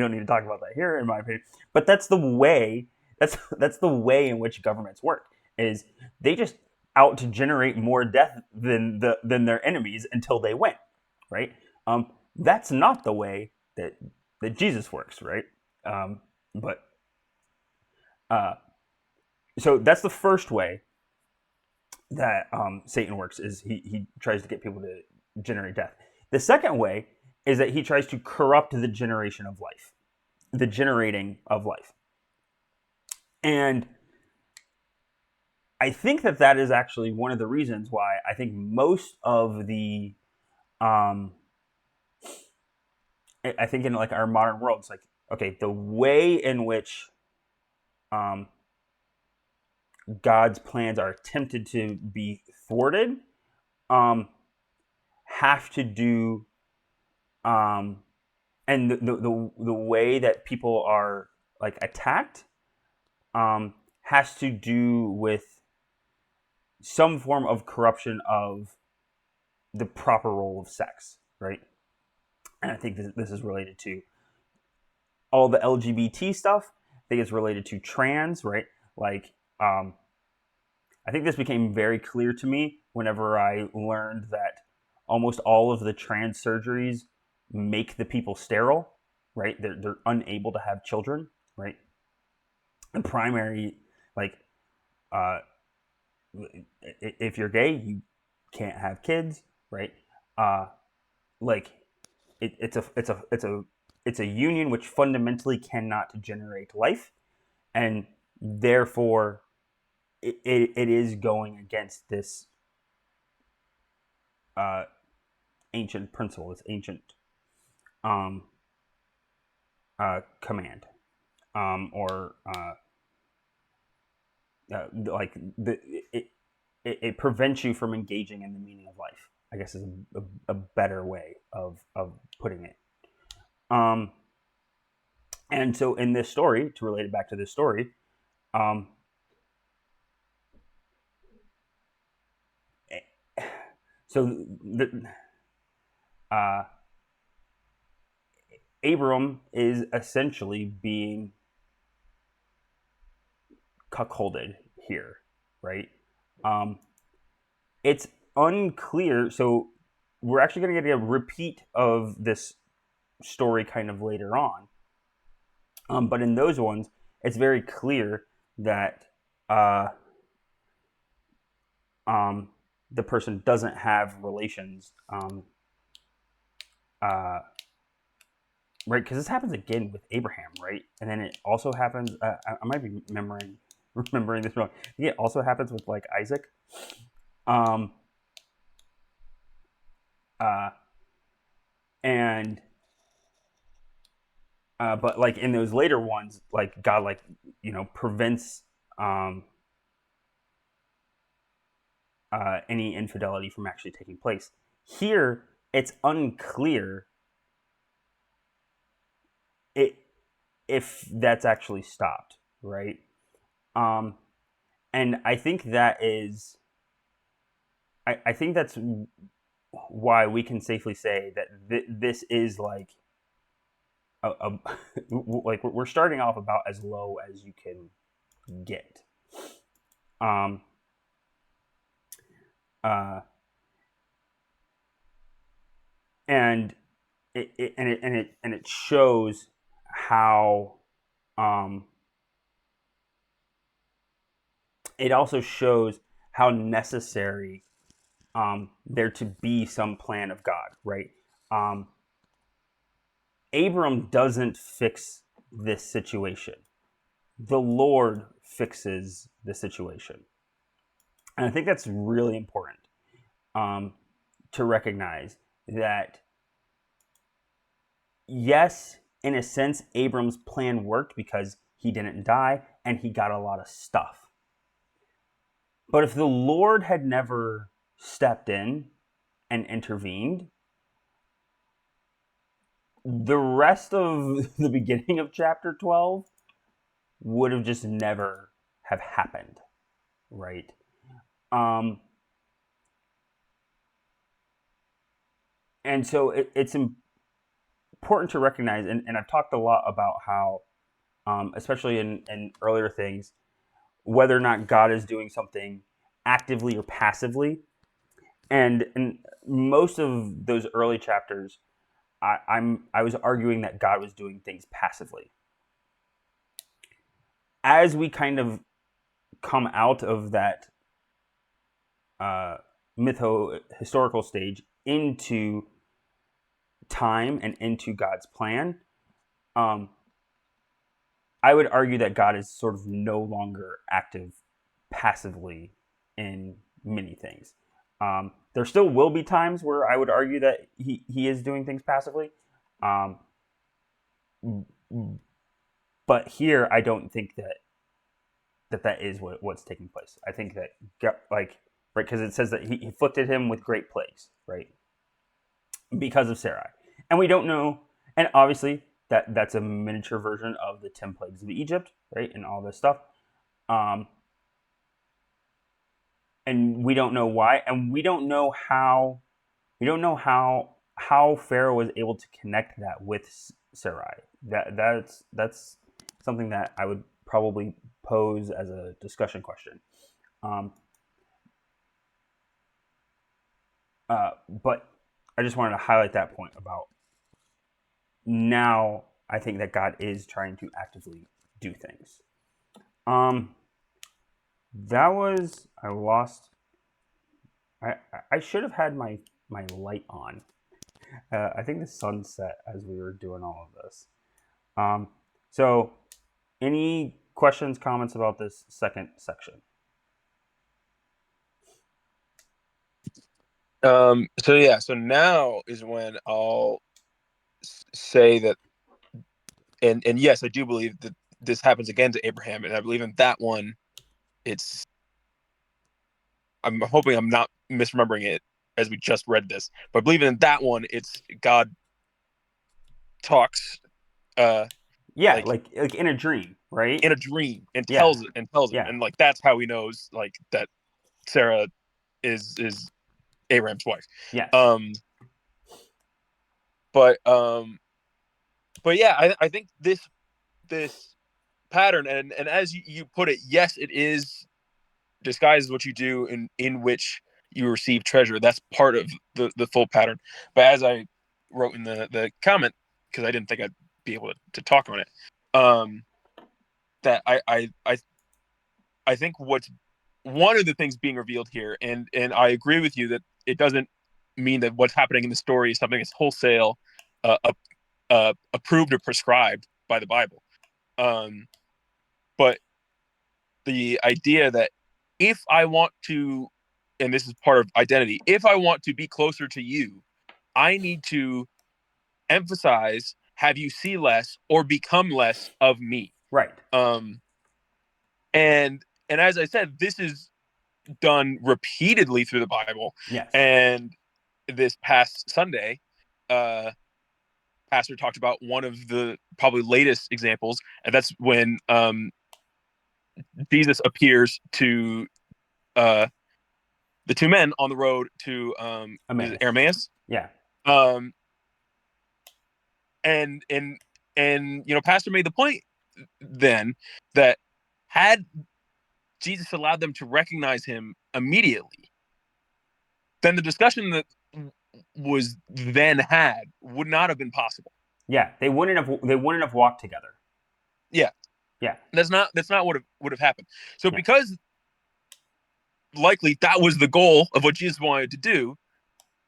don't need to talk about that here, in my opinion. But that's the way. That's the way in which governments work. Is they just out to generate more death than their enemies until they win, right? That's not the way that that Jesus works, right? But so that's the first way that Satan works, is he tries to get people to generate death. The second way is that he tries to corrupt the generation of life, the generating of life. And I think that that is actually one of the reasons why I think most of the I think in like our modern world, it's like, okay, the way in which God's plans are attempted to be thwarted have to do and the way that people are like attacked has to do with some form of corruption of the proper role of sex, right? And I think this is related to all the LGBT stuff. I think it's related to trans, right? Like, I think this became very clear to me whenever I learned that almost all of the trans surgeries make the people sterile, right? They're unable to have children, right? The primary, like, if you're gay, you can't have kids, right? Like, it's a union which fundamentally cannot generate life, and therefore it is going against this ancient principle, this ancient command, or like it prevents you from engaging in the meaning of life, I guess, is a better way of putting it. And so in this story, to relate it back to this story, so Abram is essentially being cuckolded here, right? It's unclear. So we're actually going to get a repeat of this story kind of later on. But in those ones, it's very clear that the person doesn't have relations, right? Because this happens again with Abraham, right? And then it also happens. I might be remembering this wrong. I think it also happens with like Isaac. And but like in those later ones, like God, like, prevents any infidelity from actually taking place. Here, it's unclear if that's actually stopped, right? And I think that is, I think that's why we can safely say that this is like like we're starting off about as low as you can get. And it shows how it also shows how necessary there to be some plan of God, right? Abram doesn't fix this situation. The Lord fixes the situation. And I think that's really important to recognize that, yes, in a sense, Abram's plan worked because he didn't die and he got a lot of stuff. But if the Lord had never stepped in and intervened, the rest of the beginning of chapter 12 would have just never have happened, right? And so it's important to recognize, and I've talked a lot about how, especially in earlier things, whether or not God is doing something actively or passively. And in most of those early chapters, I was arguing that God was doing things passively. As we kind of come out of that historical stage into time and into God's plan, I would argue that God is sort of no longer active passively in many things. There still will be times where I would argue that he is doing things passively. But here, I don't think that is what's taking place. I think that, like, right, because it says that he afflicted him with great plagues, right, because of Sarai. And we don't know, and obviously that's a miniature version of the 10 plagues of Egypt, right, and all this stuff. And we don't know why, and we don't know how Pharaoh was able to connect that with Sarai. That's something that I would probably pose as a discussion question. But I just wanted to highlight that point about now I think that God is trying to actively do things. That was, I lost, I should have had my light on. I think the sun set as we were doing all of this. So any questions, comments about this second section? So now is when I'll say that, and yes, I do believe that this happens again to Abraham, and I believe in that one, I'm hoping I'm not misremembering it as we just read this, but I believe in that one, it's God talks, like in a dream, right? In a dream, and tells him, and like that's how he knows like that Sarah is Abraham's wife. Yes. But yeah, I think this pattern, and as you put it, yes, it is disguise is what you do in which you receive treasure. That's part of the full pattern. But as I wrote in the comment, because I didn't think I'd be able to talk on it, that I think what's one of the things being revealed here, and I agree with you that it doesn't mean that what's happening in the story is something that's wholesale approved or prescribed by the Bible. But the idea that if I want to, and this is part of identity, if I want to be closer to you, I need to emphasize, have you see less or become less of me. Right. And as I said, this is done repeatedly through the Bible. Yes. And this past Sunday, Pastor talked about one of the probably latest examples, and that's when Jesus appears to the two men on the road to Emmaus. Yeah. And Pastor made the point then that had Jesus allowed them to recognize him immediately, then the discussion that was then had would not have been possible. Yeah, they wouldn't have walked together. Yeah. That's not what would have happened. So because likely that was the goal of what Jesus wanted to do,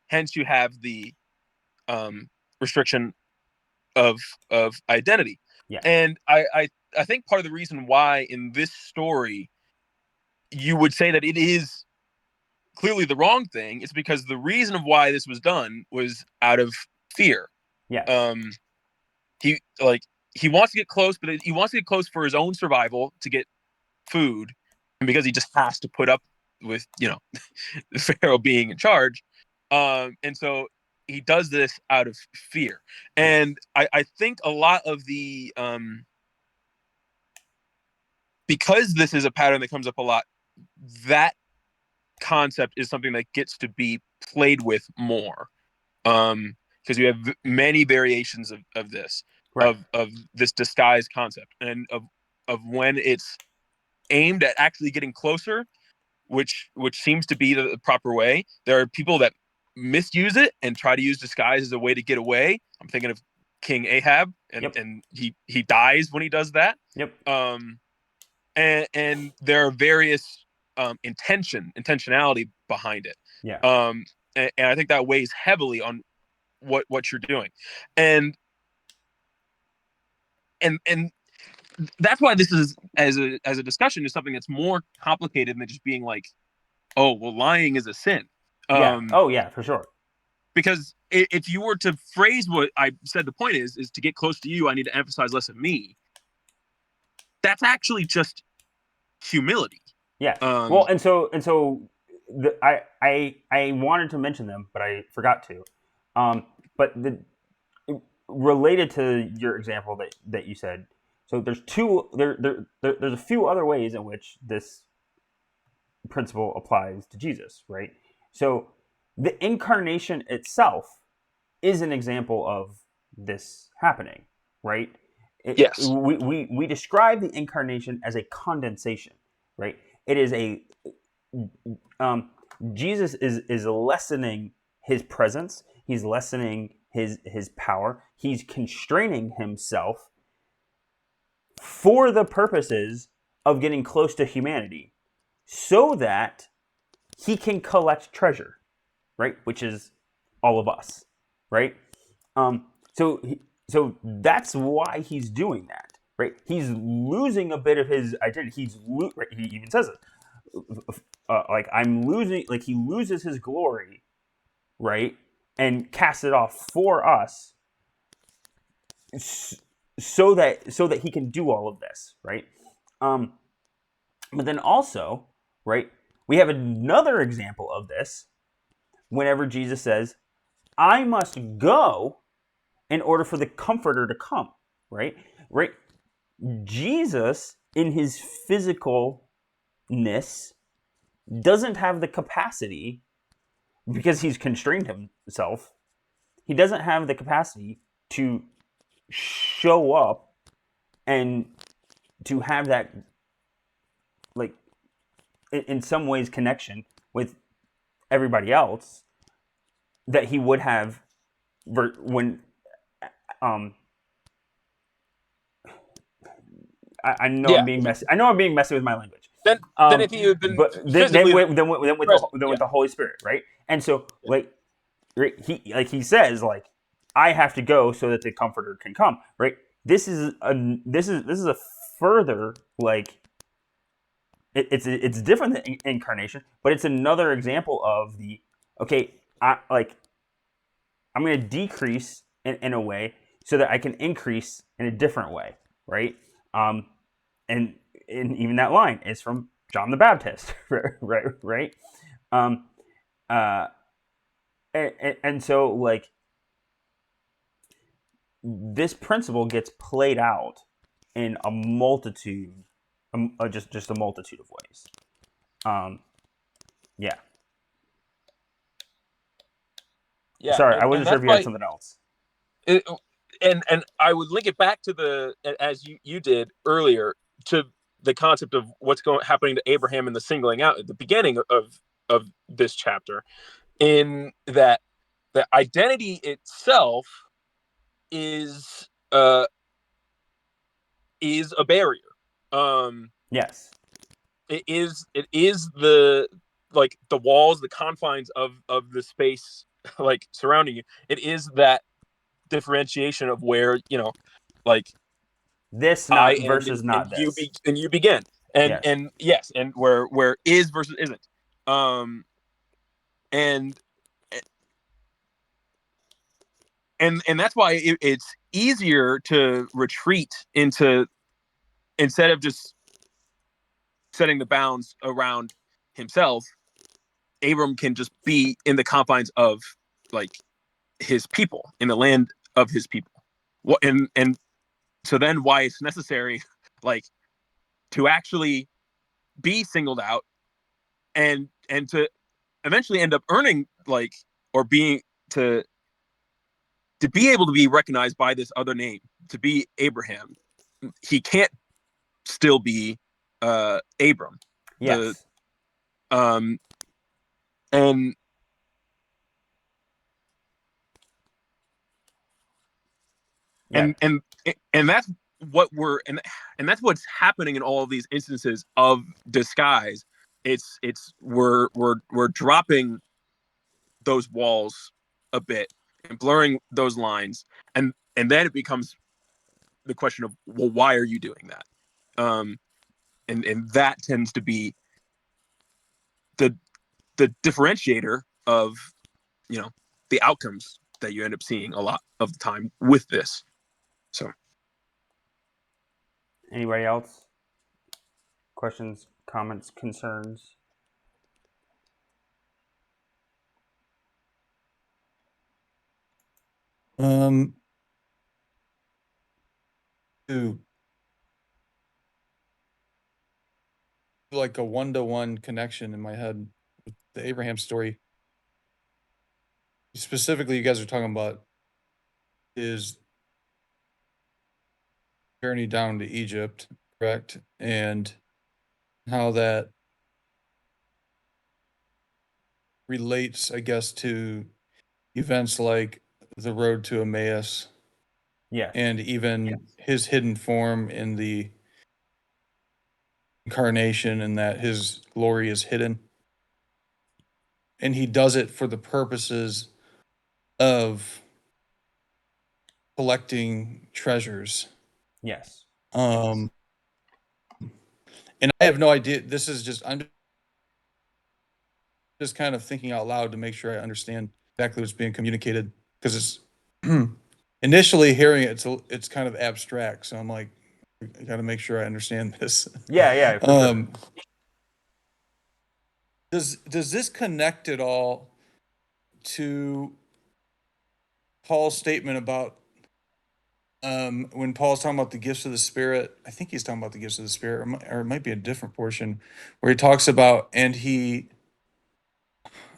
hence you have the restriction of identity. Yeah. And I think part of the reason why in this story you would say that it is clearly the wrong thing is because the reason of why this was done was out of fear. Yeah. He wants to get close, but he wants to get close for his own survival, to get food, and because he just has to put up with Pharaoh being in charge, and so he does this out of fear. And I think a lot of the because this is a pattern that comes up a lot, that concept is something that gets to be played with more, because you have many variations of this. Right. of this disguise concept, and of when it's aimed at actually getting closer, which seems to be the proper way. There are people that misuse it and try to use disguise as a way to get away. I'm thinking of King Ahab, and Yep. and he dies when he does that. Yep. And there are various intentionality behind it. Yeah. And I think that weighs heavily on what you're doing, and that's why this is as a discussion is something that's more complicated than just being like, oh well, lying is a sin. Yeah. Oh yeah, for sure. Because if you were to phrase what I said, the point is to get close to you, I need to emphasize less of me. That's actually just humility. Yeah. Well, and so I wanted to mention them, but I forgot to. But related to your example that you said, so there's there's a few other ways in which this principle applies to Jesus, right? So the incarnation itself is an example of this happening, right? Yes. We describe the incarnation as a condensation, right? It is Jesus is lessening his presence. He's lessening his power. He's constraining himself for the purposes of getting close to humanity, so that he can collect treasure, right? Which is all of us, right? So that's why he's doing that, right? He's losing a bit of his identity. Right, he even says it, like I'm losing, like he loses his glory, right, and casts it off for us, so that he can do all of this, right? But then also, right, we have another example of this whenever Jesus says, I must go in order for the Comforter to come, right? Right? Jesus, in his physicalness, doesn't have the capacity, because he's constrained himself, he doesn't have the capacity to show up and to have that, like, in some ways, connection with everybody else that he would have when I know Yeah. I'm being messy. I know I'm being messy with my language. Then if he had been but then physically with present, the Holy Spirit, right? And so like he says, like, I have to go so that the Comforter can come, right? This is a further, like, it's different than incarnation, but it's another example of the, okay, I'm going to decrease in a way so that I can increase in a different way, right? And even that line is from John the Baptist, right? And so, like, this principle gets played out in a multitude, just a multitude of ways. Yeah. yeah. Sorry, I wasn't sure that's if you had why something else. and I would link it back to the, as you did earlier, to the concept of what's happening to Abraham and the singling out at the beginning of this chapter, in that the identity itself is a barrier. Yes. It is the, like, the walls, the confines of the space, like, surrounding you. It is that differentiation of where, like, This I not end versus and not you this. you begin, and Yes. yes, and where is versus isn't, and that's why it's easier to retreat into, instead of just setting the bounds around himself. Abram can just be in the confines of, like, his people, in the land of his people. What and so then why it's necessary, like, to actually be singled out and to eventually end up earning, like, or being to be able to be recognized by this other name, to be Abraham. He can't still be Abram. Yes. And and that's what we're and that's what's happening in all of these instances of disguise. It's we're dropping those walls a bit and blurring those lines, and then it becomes the question of, well, why are you doing that? And that tends to be the differentiator of, you know, the outcomes that you end up seeing a lot of the time with this. So Anybody else? Questions, comments, concerns? To like a one-to-one connection in my head with the Abraham story. Specifically, you guys are talking about his journey down to Egypt, correct? And how that relates, I guess, to events like the road to Emmaus Yes. and even his hidden form in the incarnation, and that his glory is hidden. And he does it for the purposes of collecting treasures. Yes. And I have no idea. This is just, I'm just kind of thinking out loud to make sure I understand exactly what's being communicated, because it's initially hearing it, it's kind of abstract. So I'm like, I got to make sure I understand this. Yeah, for sure. Does this connect at all to Paul's statement about when Paul's talking about the gifts of the Spirit? I think he's talking about the gifts of the Spirit, or it might be a different portion where he talks about, and he,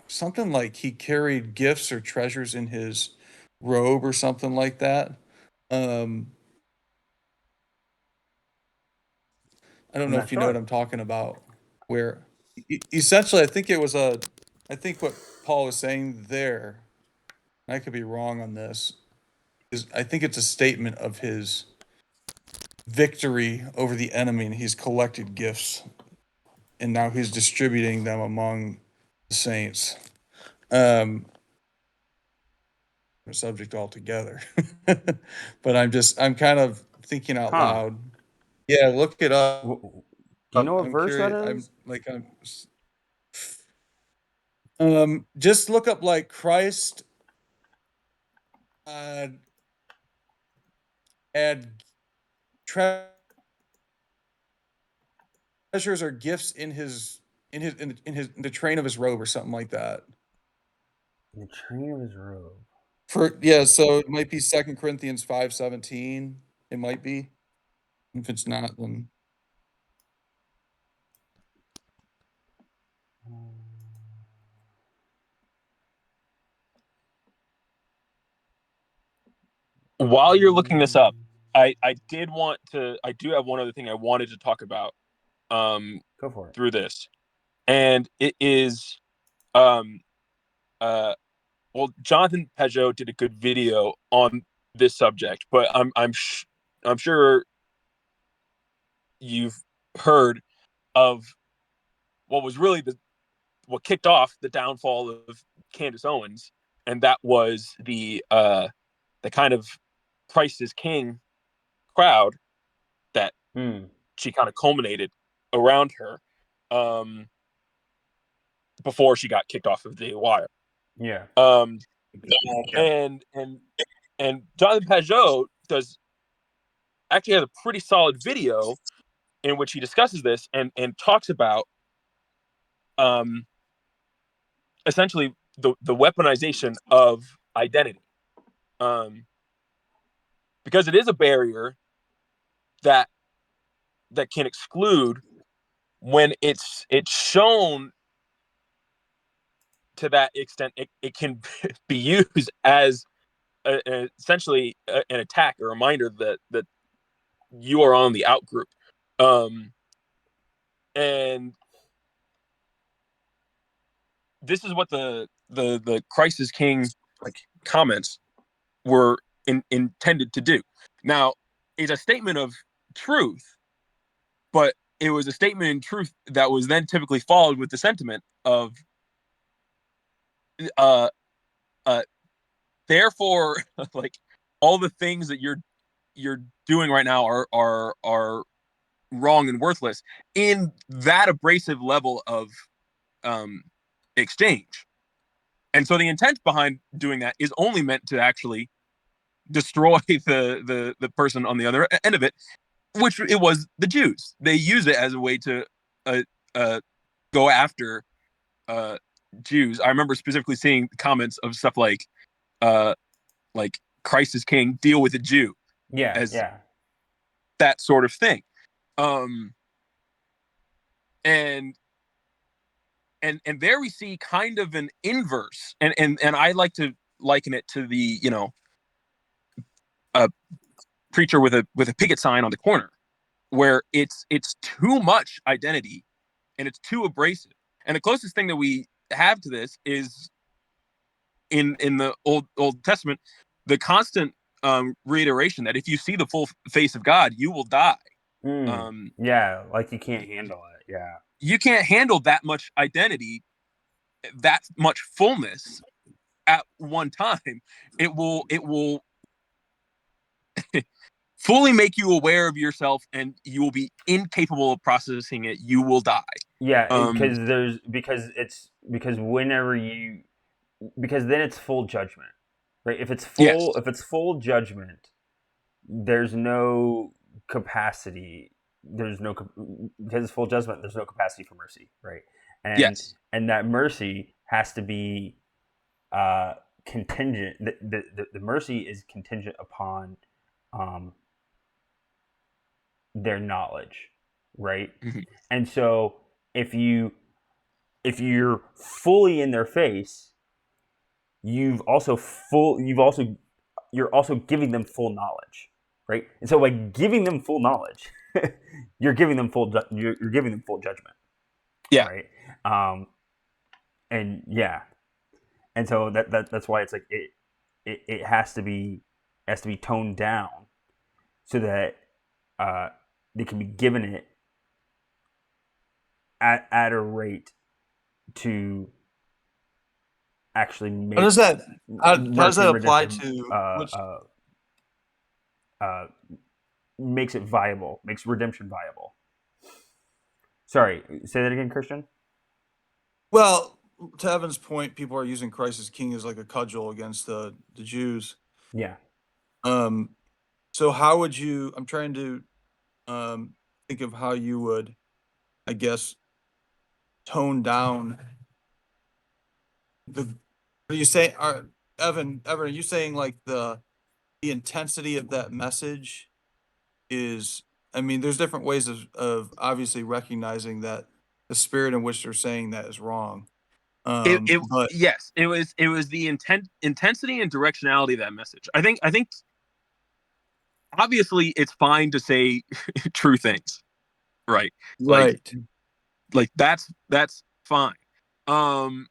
something like he carried gifts or treasures in his robe or something like that. I don't I'm know not if you know what sure. I'm talking about, where essentially I think I think what Paul was saying there, and I could be wrong on this, is I think it's a statement of his victory over the enemy, and he's collected gifts and now he's distributing them among the saints. Subject altogether. But I'm kind of thinking out Huh. loud. Yeah, look it up. Do you know what I'm verse that curious. is? Just look up like Christ add treasures or gifts in the train of his robe or something like that. In the train of his robe. So it might be 2 Corinthians 5:17. It might be. If it's not, then while you're looking this up, I do have one other thing I wanted to talk about Go for it. through this, and it is well, Jonathan Peugeot did a good video on this subject, but I'm sure you've heard of what was really what kicked off the downfall of Candace Owens, and that was the kind of Christ is King crowd that she kind of culminated around her before she got kicked off of the wire. Yeah. And Jonathan Peugeot actually has a pretty solid video in which he discusses this and talks about essentially the weaponization of identity, because it is a barrier that can exclude when it's shown to that extent. It can be used as essentially an attack, a reminder that you are on the out group, and this is what the Christ is King like comments were intended to do. Now, it's a statement of truth, but it was a statement in truth that was then typically followed with the sentiment of, uh, therefore, like all the things that you're doing right now are wrong and worthless in that abrasive level of exchange. And so the intent behind doing that is only meant to actually destroy the person on the other end of it, which it was the Jews. They used it as a way to uh, uh, go after Jews. I remember specifically seeing comments of stuff like Christ is king, deal with a Jew, Yeah, as yeah. that sort of thing. Um, and and there we see kind of an inverse, and I like to liken it to the a preacher with a picket sign on the corner, where it's too much identity and it's too abrasive. And the closest thing that we have to this is in the Old Testament, the constant reiteration that if you see the full face of God, you will die. Mm. Um, Yeah, like you can't handle it. Yeah. you can't handle that much identity, that much fullness at one time. It will fully make you aware of yourself, and you will be incapable of processing it. You will die. Yeah, Um, because whenever you because then it's full judgment. Right? yes, If it's full judgment, there's no capacity. Because it's full judgment, there's no capacity for mercy, right? And yes, and that mercy has to be uh contingent. The mercy is contingent upon um their knowledge, right? mhm. And so if you're fully in their face, you're also giving them full knowledge, right? And so by giving them full knowledge, you're giving them you're giving them full judgment, Yeah, right? And yeah, and so that's why it's like it has to be toned down so that uh, they can be given it at a rate to actually How make does that how does mercy that and apply redemption to which uh, makes it viable, makes redemption viable. Sorry, say that again, Christian. well, to Evan's point, people are using Christ as king as like a cudgel against the Jews. Yeah. Um so how would you I'm trying to um think of how you would, I guess, tone down the are you saying Evan, are you saying like the intensity of that message is I mean, there's different ways of obviously recognizing that the spirit in which they're saying that is wrong. it But yes, it was the intensity and directionality of that message. I think obviously it's fine to say true things, right? Like right. that's fine. Um,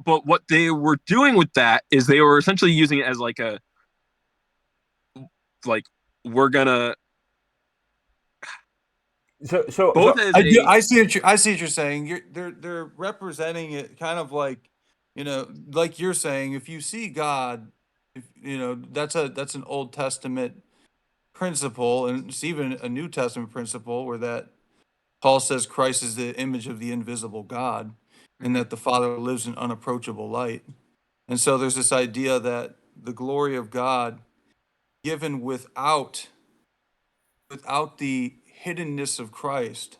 but what they were doing with that is they were essentially using it as like we're gonna So so both so as a I see what you're saying. They're representing it kind of like, like you're saying, if you see God, if that's an Old Testament principle, and it's even a New Testament principle where that Paul says Christ is the image of the invisible God, and Mhm. that the Father lives in unapproachable light. And so there's this idea that the glory of God given without the hiddenness of Christ,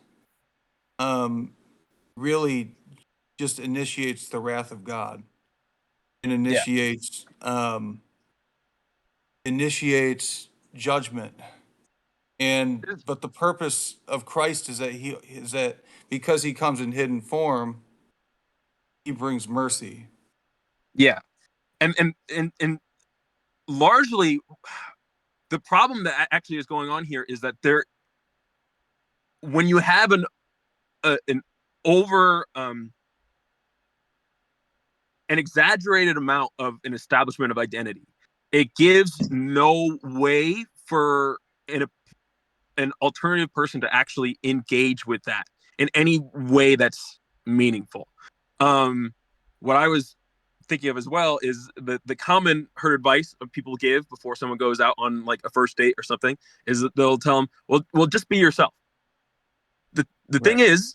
um, really just initiates the wrath of God and yeah initiates judgment. And but the purpose of Christ is that because he comes in hidden form, he brings mercy. yeah and largely the problem that actually is going on here is that there when you have an over an exaggerated amount of an establishment of identity, it gives no way for an alternative person to actually engage with that in any way that's meaningful. What I was thinking of as well is the common herd advice of people give before someone goes out on like a first date or something is that they'll tell them, well, just be yourself. The thing is,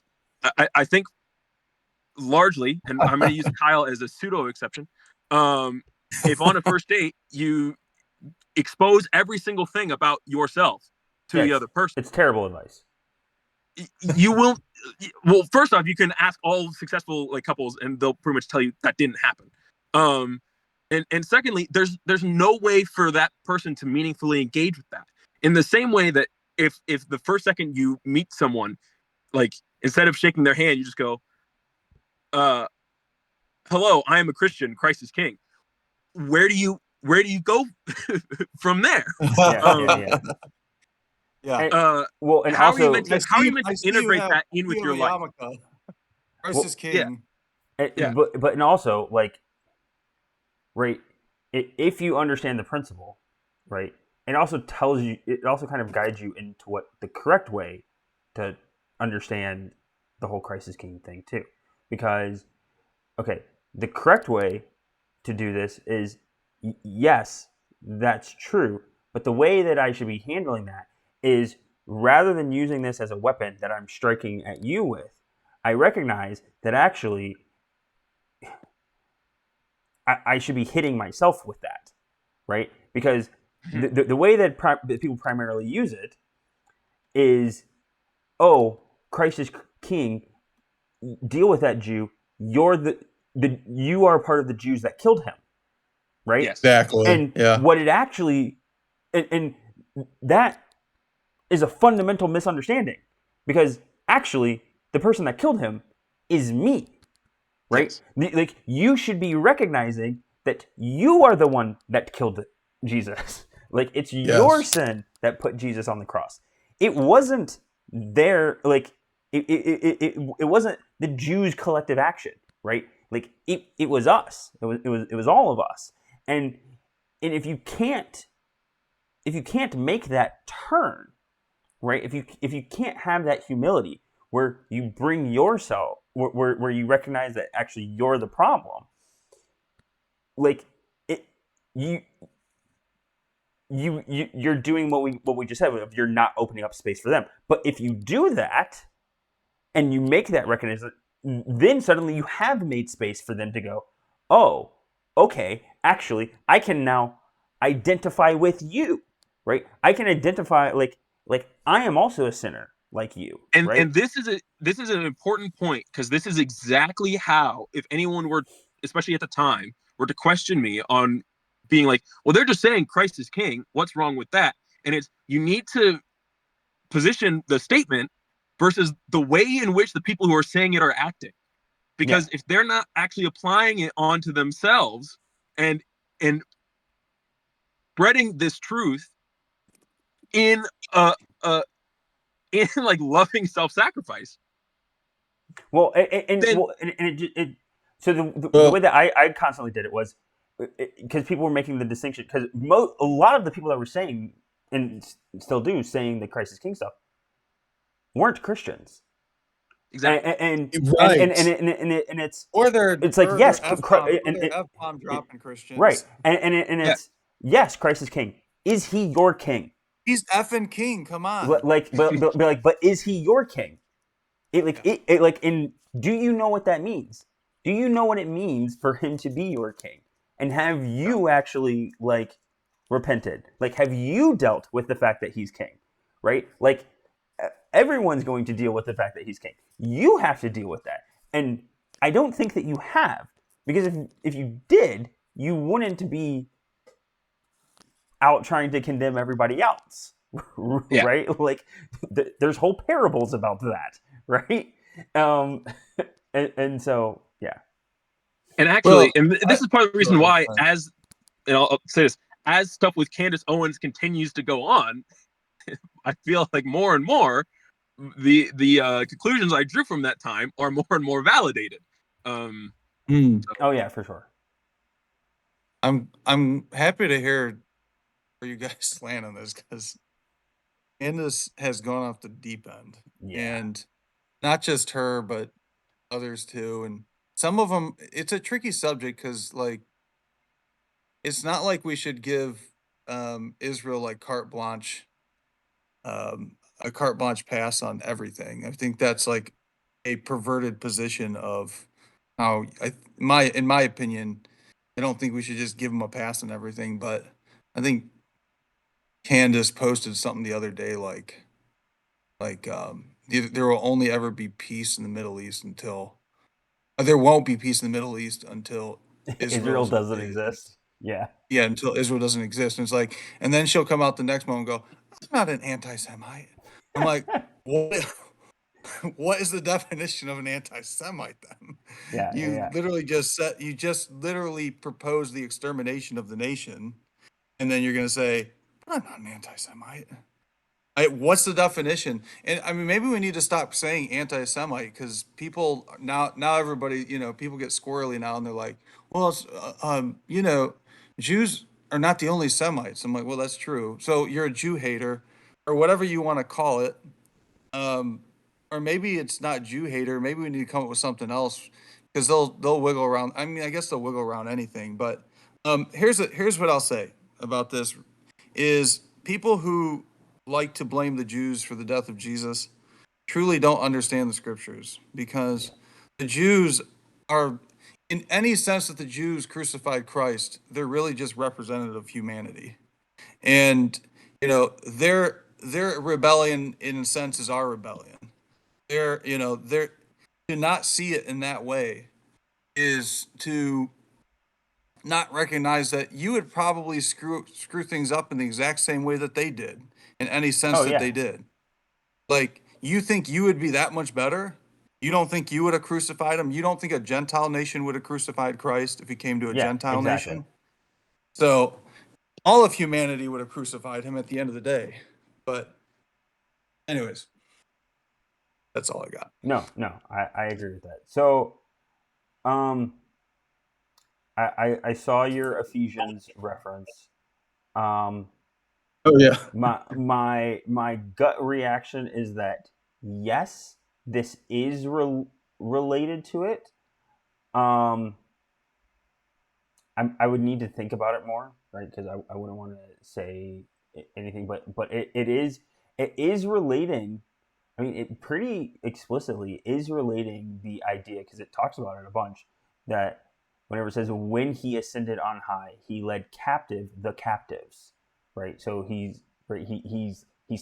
I think largely, and I'm going to use Kyle as a pseudo exception. If on a first date you expose every single thing about yourself to the other person, it's terrible advice. You will. Well, first off, you can ask all successful like couples, and they'll pretty much tell you that didn't happen. And secondly, there's no way for that person to meaningfully engage with that. In the same way that if the first second you meet someone, like instead of shaking their hand, you just go, "Hello, I am a Christian. Christ is King." Where do you go from there? Yeah. Well, and how also, are you meant to integrate that in with your life? Christ is King. Yeah. But and also, like, right, if you understand the principle, right, it also kind of guides you into what the correct way to understand the whole Christ is King thing too. Because, okay, the correct way to do this is, yes, that's true, but the way that I should be handling that is, rather than using this as a weapon that I'm striking at you with, I recognize that actually I should be hitting myself with that, right? Because the way that people primarily use it is, oh, Christ is King, deal with that Jew. You are part of the Jews that killed him, right? Yes. Exactly. And what it actually, and that is a fundamental misunderstanding, because actually the person that killed him is me, right? Yes. Like, you should be recognizing that you are the one that killed Jesus. Like, it's your sin that put Jesus on the cross. It wasn't their, like, it wasn't the Jews' collective action, right? Like, it was us. It was all of us. And if you can't make that turn, right? If you can't have that humility where you bring yourself, where you recognize that actually you're the problem, like, you're doing what we just said. You're not opening up space for them. But if you do that and you make that recognition, then suddenly you have made space for them to go, oh, okay, actually, I can now identify with you, right? I can identify, like I am also a sinner like you, and right? and this is an important point, because this is exactly how, if anyone were, especially at the time, were to question me on being like, well, they're just saying Christ is King, what's wrong with that? And it's, you need to position the statement versus the way in which the people who are saying it are acting, because if they're not actually applying it onto themselves and spreading this truth in in like loving self-sacrifice. Well, so the way that I constantly did it was because people were making the distinction, because a lot of the people that were saying, and still do, saying the Christ is King stuff weren't Christians. Exactly. And it's, or they're, it's like, yes, F-bomb dropping Christians, right? And it's, yes, Christ is King. Is he your king? He's effing king. Come on. But is he your king? Do you know what that means? Do you know what it means for him to be your king? And have you actually, like, repented? Like, have you dealt with the fact that he's king? Right? Like, everyone's going to deal with the fact that he's king. You have to deal with that. And I don't think that you have, because if you did, you wouldn't be out trying to condemn everybody else. Right? Like, there's whole parables about that, right? And so, yeah. And actually, and this is part of the reason why, as, and I'll say this, as stuff with Candace Owens continues to go on, I feel like more and more the conclusions I drew from that time are more and more validated. Oh yeah, for sure. I'm happy to hear where you guys land on this because Candace has gone off the deep end, Yeah. and not just her, but others too. And some of them, it's a tricky subject because like it's not like we should give Israel like a carte blanche pass on everything. I think that's like a perverted position of how in my opinion, I don't think we should just give them a pass on everything. But I think Candace posted something the other day there will only ever be peace in the Middle East until there won't be peace in the Middle East until Israel Israel's doesn't exist. Yeah. yeah, until Israel doesn't exist. And it's like, and then she'll come out the next moment and go, I'm not an anti-Semite. I'm like, what? What is the definition of an anti-Semite then? Yeah. Yeah. You just literally proposed the extermination of the nation, and then you're gonna say, but I'm not an anti-Semite. What's the definition? And I mean, maybe we need to stop saying anti-Semite because people now everybody people get squirrely now and they're like, well, Jews are not the only Semites. I'm like, well, that's true. So you're a Jew hater, or whatever you want to call it. Um, or maybe it's not Jew hater. Maybe we need to come up with something else because they'll wiggle around. I mean, I guess they'll wiggle around anything. But here's what I'll say about this is people who like to blame the Jews for the death of Jesus truly don't understand the scriptures because the Jews are, in any sense that the Jews crucified Christ, they're really just representative of humanity. And, their rebellion in a sense is our rebellion. They're to not see it in that way is to not recognize that you would probably screw things up in the exact same way that they did in any sense Oh that yeah. they did. Like you think you would be that much better? You don't think you would have crucified him? You don't think a Gentile nation would have crucified Christ if he came to a Yeah. Gentile Exactly. nation? So all of humanity would have crucified him at the end of the day. But anyways, that's all I got. No. I agree with that. So, um, I saw your Ephesians reference. Um, Oh yeah. my gut reaction is that yes, this is related to it. Um, I would need to think about it more, right? Because I wouldn't want to say anything, but it is relating. I mean, it pretty explicitly is relating the idea because it talks about it a bunch that whenever it says when he ascended on high, he led captive the captives, right? So he's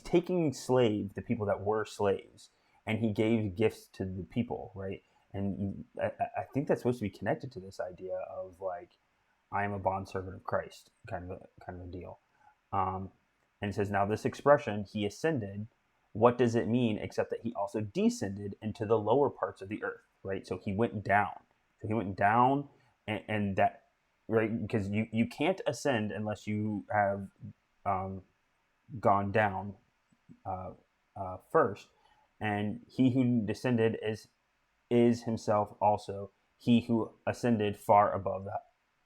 taking slave the people that were slaves, and he gave gifts to the people, right? And I think that's supposed to be connected to this idea of like I am a bondservant of Christ, kind of a deal. Um, and it says now this expression he ascended, what does it mean except that he also descended into the lower parts of the earth, right? So he went down. So he went down, and that right because you can't ascend unless you have gone down first, and he who descended is himself also he who ascended far above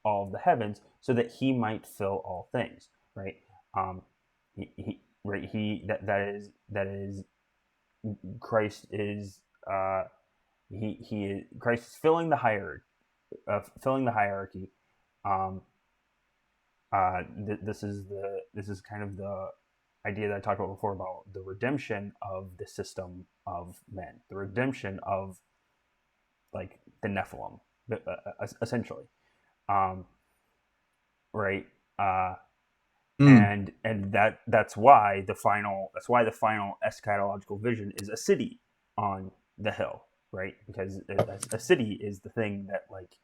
all of the heavens, so that he might fill all things. Right? Right. That is Christ is he is Christ is filling the hierarchy. Um, this is kind of the idea that I talked about before about the redemption of the system of men, the redemption of like the Nephilim, essentially, um, right? And that's why the final eschatological vision is a city on the hill, right? Because a city is the thing that like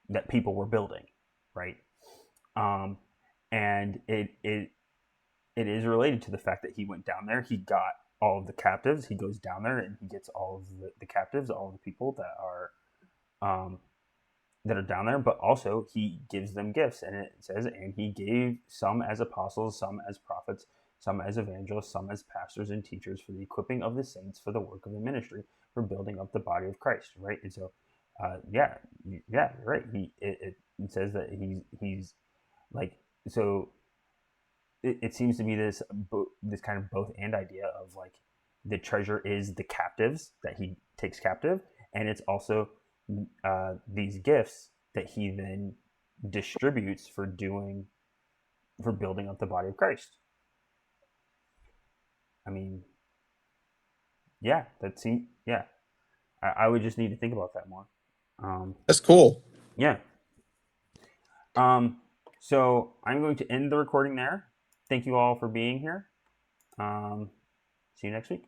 that people were building, right? Um, and it is related to the fact that he went down there. He got all of the captives. He goes down there and he gets all of the captives, all of the people that are down there. But also he gives them gifts, and it says, and he gave some as apostles, some as prophets, some as evangelists, some as pastors and teachers for the equipping of the saints for the work of the ministry, for building up the body of Christ. Right, and so. Yeah, you're right. says that he's like, so it seems to be this this kind of both and idea of like the treasure is the captives that he takes captive, and it's also these gifts that he then distributes for building up the body of Christ. I mean, yeah, I would just need to think about that more. That's cool. Yeah. So I'm going to end the recording there. Thank you all for being here. See you next week.